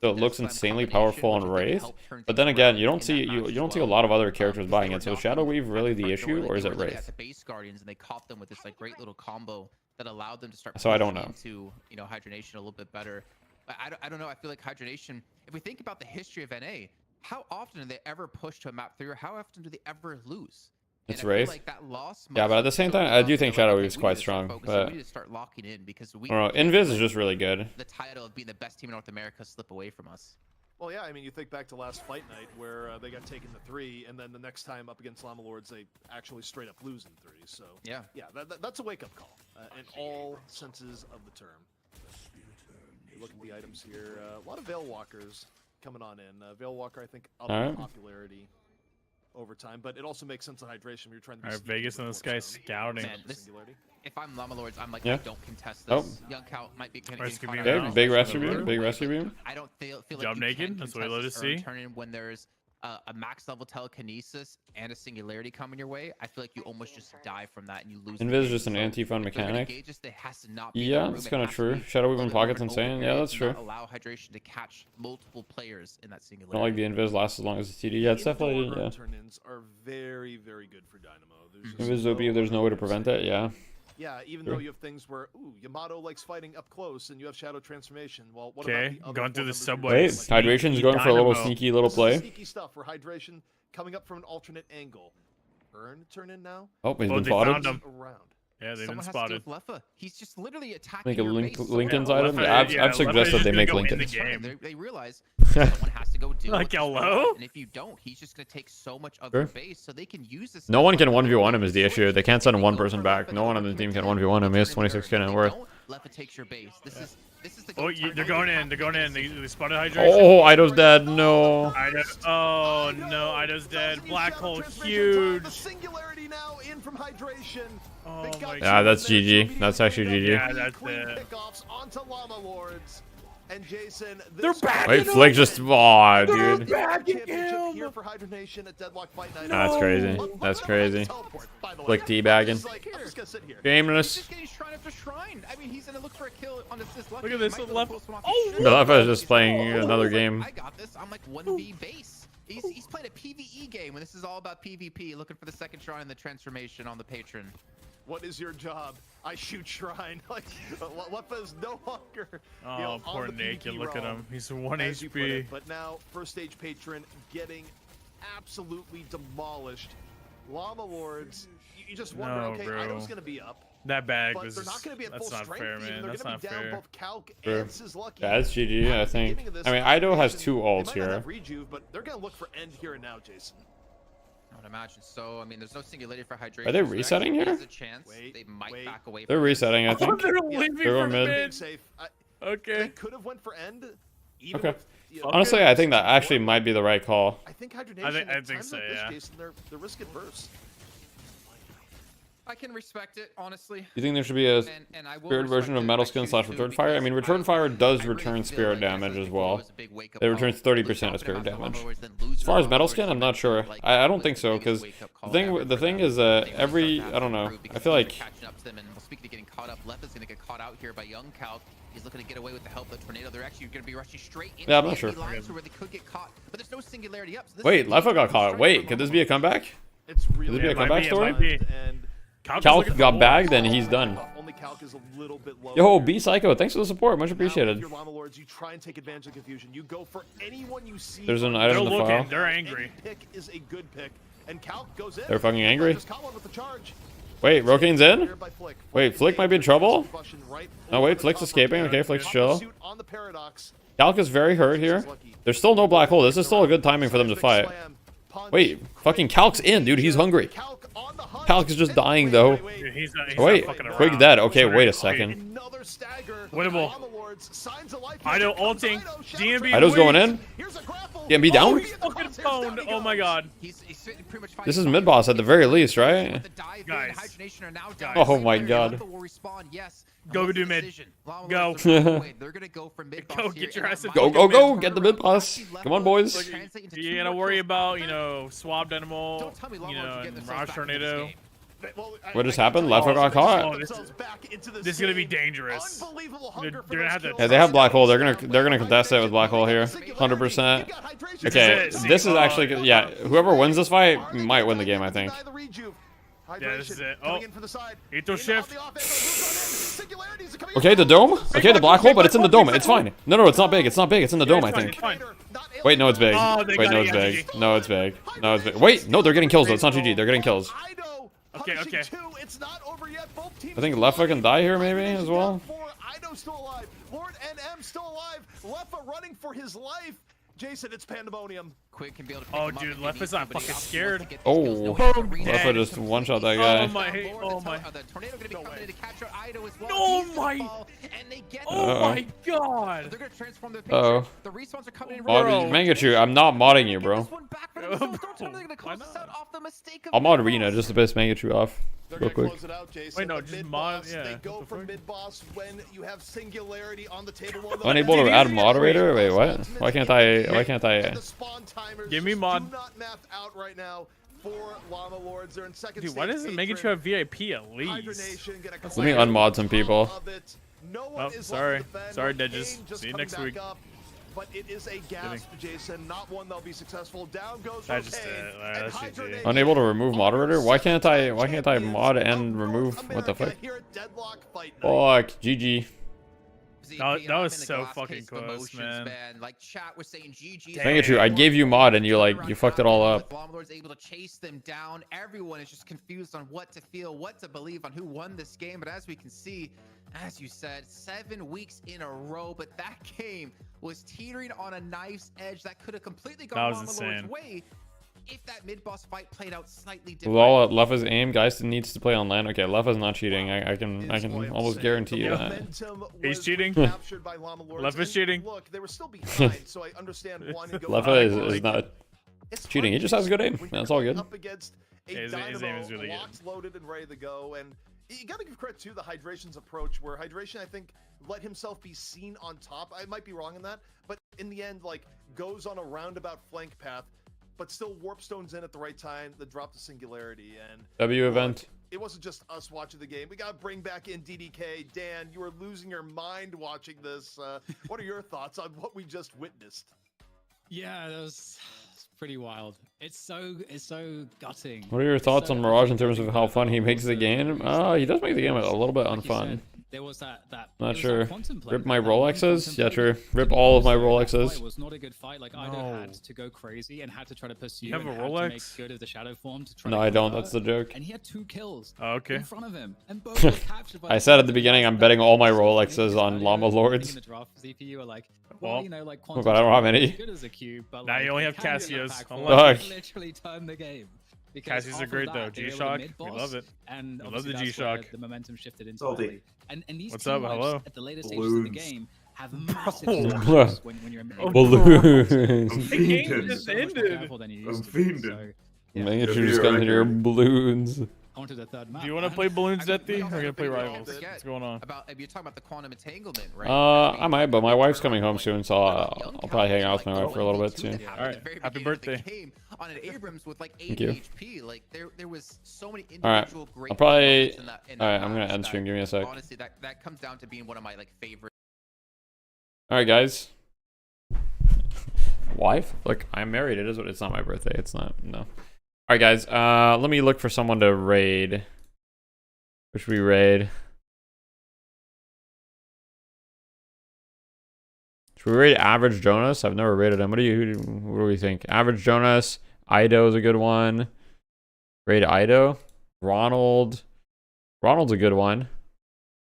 So it looks insanely powerful on Wraith. But then again, you don't see a lot of other characters buying it. So is Shadow Weave really the issue, or is it Wraith? The base Guardians, and they caught them with this like great little combo that allowed them to start. So I don't know. Into Hydronation a little bit better. But I don't know. I feel like Hydronation. If we think about the history of NA. How often do they ever push to a map 3, or how often do they ever lose? It's Wraith. Like that loss yeah, but at the same time, I do think Shadow Weave is quite strong. But we need to start locking in because we. I don't know. Invis is just really good. The title of being the best team in North America slip away from us. Well, yeah, I mean, you think back to last fight night where they got taken to 3, and then the next time up against Llama Lords, they actually straight up lose in 3. So yeah, that's a wake-up call in all senses of the term. Look at the items here. A lot of Veil Walkers coming on in. Veil Walker, I think, up in popularity over time, but it also makes sense on hydration when you're trying to be All right, Vegas in the sky scouting. Man, if I'm Llama Lords, I'm like, Yeah. I don't contest this. Young Cal might be kind of Rescue getting beam caught now. out. Big rescue beam. Big rescue beam. I don't feel like Job you naked, can that's what we contest love to this early see. turn-in when there's a max level telekinesis and a singularity coming your way. I feel like you almost just die from that and you lose. Invis is just an anti-fun mechanic. Yeah, that's kind of true. Shadow Weaving Pocket's insane. Yeah, that's true. Allow hydration to catch multiple players in that I singularity. don't like the Invis lasts as long as the TD. Yeah, it's definitely, yeah. Turn-ins are very, very good for Dynamo. Invis OP, there's no way to prevent it, yeah. Yeah, even Sure. though you have things where, ooh, Yamato likes fighting up close, and you have Shadow Transformation. Well, what Okay, about the other going through the four subway. members of Wait, your team? Hydration's going for a little Dynamo. sneaky little This is play. sneaky stuff where Hydration coming up from an alternate angle. Earn turn in now. Oh, he's Oh, been they found spotted. him. Around. Yeah, they've Someone been has spotted. to do with Leffa. He's just literally attacking Make a your link, base. Lincoln's Yeah, item. Leffa- I've yeah, Leffa suggested is they just make gonna go in Lincoln. the game. They realize someone has to go do Like, what he's hello? doing, and if you don't, he's just going to take so much of your Sure. base, so they can use this. No one can 1v1 him is the issue. They can't send one person back. No one on the team can 1v1 him. He has 26k net worth. Leffa takes your base. This is the Oh, they're going in. They're going in. They spotted hydration. Oh, Ido's dead. No. Ida, oh no, Ida's dead. Black hole The huge. singularity now in from Hydration. Oh They got my you Yeah, in that's there, GG. so That's actually GG. Yeah, that's clean it. pickoffs onto Llama Lords. And Jason, They're this back Wait, in Flick just. Aw, dude. championship here for Hydration at Deadlock Fight Night. That's crazy. That's crazy. Flick teabagging. I'm just gonna sit here. He's Shameless. just getting shrine after shrine. I mean, he's going to look for a kill on this left. Look at this He might left- go full oh, swap. The Leffa is just playing another game. I got this. I'm like 1v base. He's playing a PvE game when this is all about PvP. Looking for the second shrine and the transformation on the patron. What is your job? I shoot shrine. Like Leffa is no longer. Oh, poor on the naked. PvP Look at realm, him. He's 1 as you put HP. it. But now, first stage patron getting absolutely demolished. Llama Lords, you just wonder, No, okay, bro. Ido's gonna be up. That bag But was. they're not going to be at That's full not strength. fair, even. man. They're That's going not to be down fair. both Calc Sure. and Sizzlucky. Yeah, that's GG, I think. I mean, Ido has 2 ults They might not here. have rejuve, but they're going to look for end here and now, Jason. I would imagine so. I mean, there's no singularity for hydration. Are they so there resetting actually here? is a chance they might wait. back away. They're from this. resetting, I think. They're Yeah, leaving they're going for mid. mid. Being safe. They Okay. could have went for end. Even Okay. with, you know, Honestly, I think that actually might be the right call. I think hydration. I think at so, times like yeah. this, Jason, they're risk adverse. I can respect it, honestly. You think there should be a And I will spirit version respect of it. Metal I Skin choose slash to Return Fire? I because mean, Return Fire does really return feel spirit like this damage was as well. a big wake-up It call. returns 30% of spirit Losing damage. Llama Lords, then losing As far as Llama Metal Lords, Skin, I'm even not sure. like, I don't was think the so, biggest because wake-up the call thing ever the for thing them. is They really every start I don't know. to improve I because feel they're like catching up to them, and well, speaking of getting caught up, Leffa's going to get caught out here by Young Calc. He's looking to get away with the help of the tornado. They're actually going to be rushing straight into Yeah, I'm the not sure. enemy lines where they could get caught, but there's no singularity up. So this wait, is a Leffa got big caught. strike Wait, for could this Llama be a Lords. comeback? It's really Could this be a it might comeback be, it story? might be. And Calc is Calc looking for got more. bagged, then he's done. only Calc is a little bit low. Yo, here. B Psycho, thanks for the support. Much Now, appreciated. with your Llama Lords, you try and take advantage of confusion. You go for anyone you see. There's an on item They're in the looking. file. They're angry. Any pick is a good pick, and Calc goes in. They're fucking angry. Just caught one with the charge. Wait, Rokane's in? Here by Flick. Wait, Flick might be in trouble? Right No, wait, Flick's escaping. Okay, Flick's chill. Shoot on the Paradox. Calc is very hurt here. There's still no black hole. This is still a good timing for them to fight. Slam, punch. Wait, fucking Calc's in, dude. He's hungry. Calc on the hunt. Calc is just dying, though. Dude, he's not Wait, fucking around. Quick dead. Okay, Sorry. wait a second. Another stagger. Winnable. Llama Lords, signs of life. Ido Here comes ulting. Ido, Shadow DMB Ido's going wins. in. Here's a grapple. DMB down? he's Fucking down pwned. he Oh my goes. god. He's pretty much This is fighting mid boss at the very least, right? with the dive in, Guys. Hydration are now down. Guys. Oh my Singularity, god. Leffa will respawn, yes. And Go what's do the mid. decision? Llama Go. Lords are running away. They're gonna go for mid Go, boss get here, your and ass that in- might Go, be go, a go. big Get the turnaround. mid boss. Actually, Come on, Leffa boys. will translate into You two gotta more worry kills about, behind you them. know, Swab Dynamo, Don't tell me Llama you Lords know, are getting and themselves Raj back into this Tornado. game. Well, What just I happened? tell you, Leffa got caught. Oh, this is gonna be dangerous. Unbelievable They're- hunger for they're gonna those have to- kills. Yeah, they have black hole. They're gonna contest it with black hole here. 100%. Okay, this is actually yeah. Whoever wins this fight might win the game, I think. Yeah, this is it. Oh, Ito shift. Okay, the dome. Okay, the black hole, but it's in the dome. It's fine. No, it's not big. It's not big. It's in the dome, I think. It's fine. Wait, no, it's big. Oh, they Wait, got no, it, it's yeah, big. GG. No, it's big. No, it's big. Wait, no, they're getting kills though. It's not GG. They're getting kills. Okay, okay. I think Leffa can die here maybe as well. Ido still alive. Lord NM still alive. Leffa running for his life. Jason, it's pandemonium. Quick can be able to Oh, dude, Left is not fucking scared. Oh, Left just one-shot that guy. Oh my, oh my. The tornado gonna be coming in to capture Ido as well. Oh He's my. gonna fall, and they get Oh my god. They're gonna transform their picture. The respawns are coming in. Mangachu, I'm not modding you, bro. I'll mod Arena just to piss Mangachu off. They're Real gonna quick. close it out, Jason. Wait, no, The just mid-boss, mod- yeah, They go what the for fuck? mid-boss when you have singularity on the table. Unable to add moderator? Wait, what? Why can't I? The spawn timers Give me just mod. do not map out right now for Llama Lords. They're in second Dude, why stage doesn't make it to a VIP at least? Hydronation, gonna Let me unmod some people. No one Oh, is sorry. left to defend. Sorry, Kane Dedges. just See you coming next back week. up, but it is a gasp, Jason. Not one that'll be successful. Down goes That's just Kane, it. and That's just it. Hydronation Unable to remove moderator? Why can't I champions mod and of remove? North What the fuck? America here at Deadlock Fight Night. Fuck, GG. That was so fucking close, man. Like chat was saying GG. Mangachu, I gave you mod and you fucked it all up. Llama Lord's able to chase them down. Everyone is just confused on what to feel, what to believe on who won this game. But as we can see, as you said, 7 weeks in a row, but that game was teetering on a knife's edge that could have completely gone That was Llama insane. Lord's way if that mid-boss fight played out slightly different. Lol, Lefa's aim, guys needs to play on land. Okay, Lefa's not cheating. I can almost guarantee you that. He's cheating. Left is cheating. Look, they were still behind, so I understand one and go Lefa is not It's cheating. He just has a good aim. That's all good. Up against a His aim Dynamo, is really good. locked, loaded, and ready to go. And you gotta give credit to the Hydration's approach, where Hydration, I think, let himself be seen on top. I might be wrong in that, but in the end, like, goes on a roundabout flank path, but still warpstones in at the right time that drop the singularity. And W event. it wasn't just us watching the game. We gotta bring back in DDK. Dan, you were losing your mind watching this. What are your thoughts on what we just witnessed? Yeah, that was pretty wild. It's so gutting. What are your thoughts on Mirage in terms of how fun he makes the game? He does make the game a little bit unfun. There was that Not sure. Rip my Rolexes? Yeah, true. Rip all of my Rolexes. It was not a good fight. Like, Ido had to go crazy and had to try to pursue. You have a and had to Rolex? make good of the shadow form to try No, to I don't. convert. That's the joke. And he had 2 kills okay. in front of him, and both were captured by I said at the beginning I'm betting all my Rolexes on Llama Lords. In the draft, ZPU are like, well, you know, like Quantum But I don't have Play any. is good as a cube, but Now like, you only it have can be Cassius. impactful. Come on. Like, Fuck. literally turn the game. Because Cassius are after great that, though. they were G-Shock, mid we boss, love it. And We love the obviously that's G-Shock. where the momentum shifted Salty. entirely. And these What's team up? wipes Hello. at the later stages of the Balloons. game have massive Oh, success when you're in mid. Balloons. The game Fiended. just So much more ended. careful than you I'm used to be, fiended. so, yeah. Mangachu just comes in here balloons. Onto the third map. Do you want to and play Balloons, I mean, Deathy? we We're gonna play don't Rivals. forget What's going on? About you're talking about the quantum entanglement, right? I might, but my wife's coming home soon, so I'll probably hang out with my wife for a little bit soon. All right. Happy birthday. On an Abrams with like 80 Thank you. HP, like there was so many All right. individual great. I'll probably. moments in that All right, I'm gonna match end that- stream. Give me a sec. Honestly, that comes down to being one of my like favorite. All right, guys. Wife? Look, I'm married. It is what. It's not my birthday. It's not. No. All right, guys. Let me look for someone to raid. Who should we raid? Should we raid Average Jonas? I've never raided him. What do we think? Average Jonas. Ido is a good one. Raid Ido. Ronald. Ronald's a good one.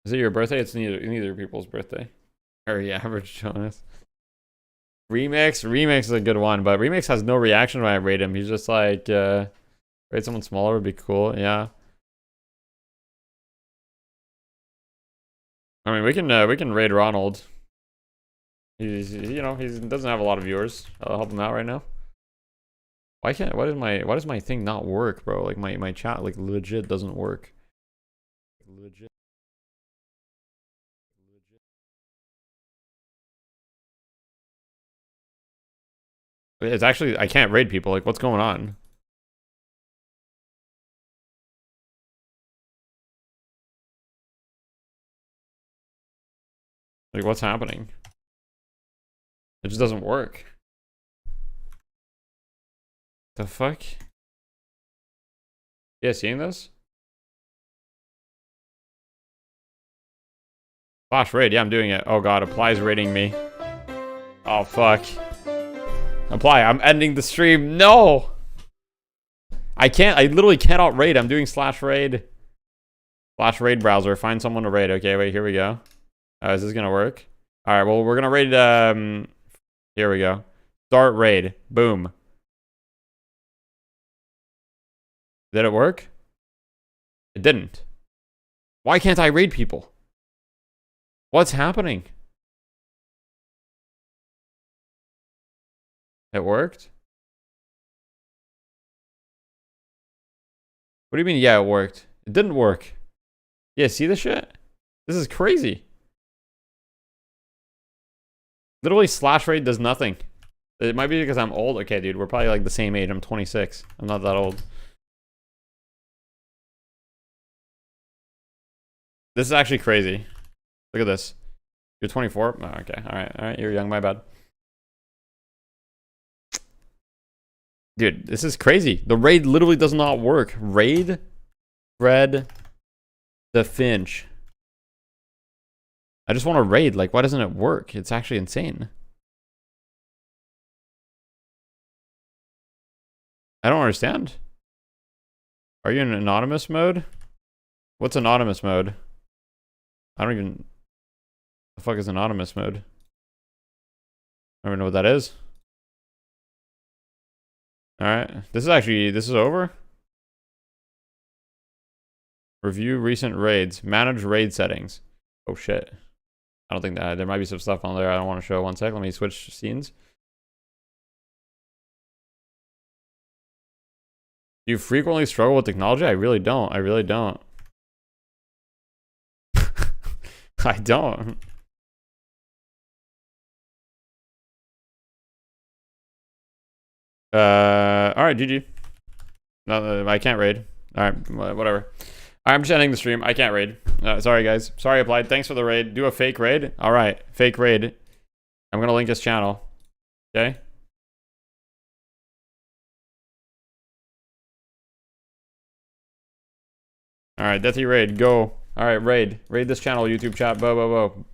Is it your birthday? It's neither people's birthday. Or yeah, Average Jonas. Remix is a good one, but Remix has no reaction when I raid him. He's just like, raid someone smaller would be cool. Yeah. I mean, we can raid Ronald. He doesn't have a lot of viewers. I'll help him out right now. Why does my thing not work, bro? Like my chat like legit doesn't work. Legit. It's actually, I can't raid people. Like, what's going on? Like, what's happening? It just doesn't work. The fuck? Yeah, seeing this? Flash raid, yeah, I'm doing it. Oh god, Apply's raiding me. Oh fuck. Apply, I'm ending the stream. No! I literally cannot raid. I'm doing /raid. /raid browser. Find someone to raid. Okay, wait, here we go. Is this gonna work? Alright, well, we're gonna raid, here we go. Start raid. Boom. Did it work? It didn't. Why can't I raid people? What's happening? It worked? What do you mean, yeah, it worked? It didn't work. Yeah, see this shit? This is crazy. Literally, slash raid does nothing. It might be because I'm old. Okay, dude, we're probably like the same age. I'm 26. I'm not that old. This is actually crazy. Look at this. You're 24? Oh, okay. Alright. You're young. My bad. Dude, this is crazy. The raid literally does not work. Raid Fred the Finch. I just want to raid. Like, why doesn't it work? It's actually insane. I don't understand. Are you in anonymous mode? What's anonymous mode? I don't even... The fuck is anonymous mode? I don't even know what that is. Alright. This is over? Review recent raids. Manage raid settings. Oh shit. I don't think that... There might be some stuff on there I don't want to show. One sec. Let me switch scenes. Do you frequently struggle with technology? I really don't. I really don't. I don't. Alright, GG. No, I can't raid. Alright, whatever. I'm just ending the stream. I can't raid. Sorry, guys. Sorry, Applied. Thanks for the raid. Do a fake raid. Alright, fake raid. I'm gonna link his channel. Okay? Alright, Deathy raid. Go. Alright, raid. Raid this channel, YouTube chat. Boom.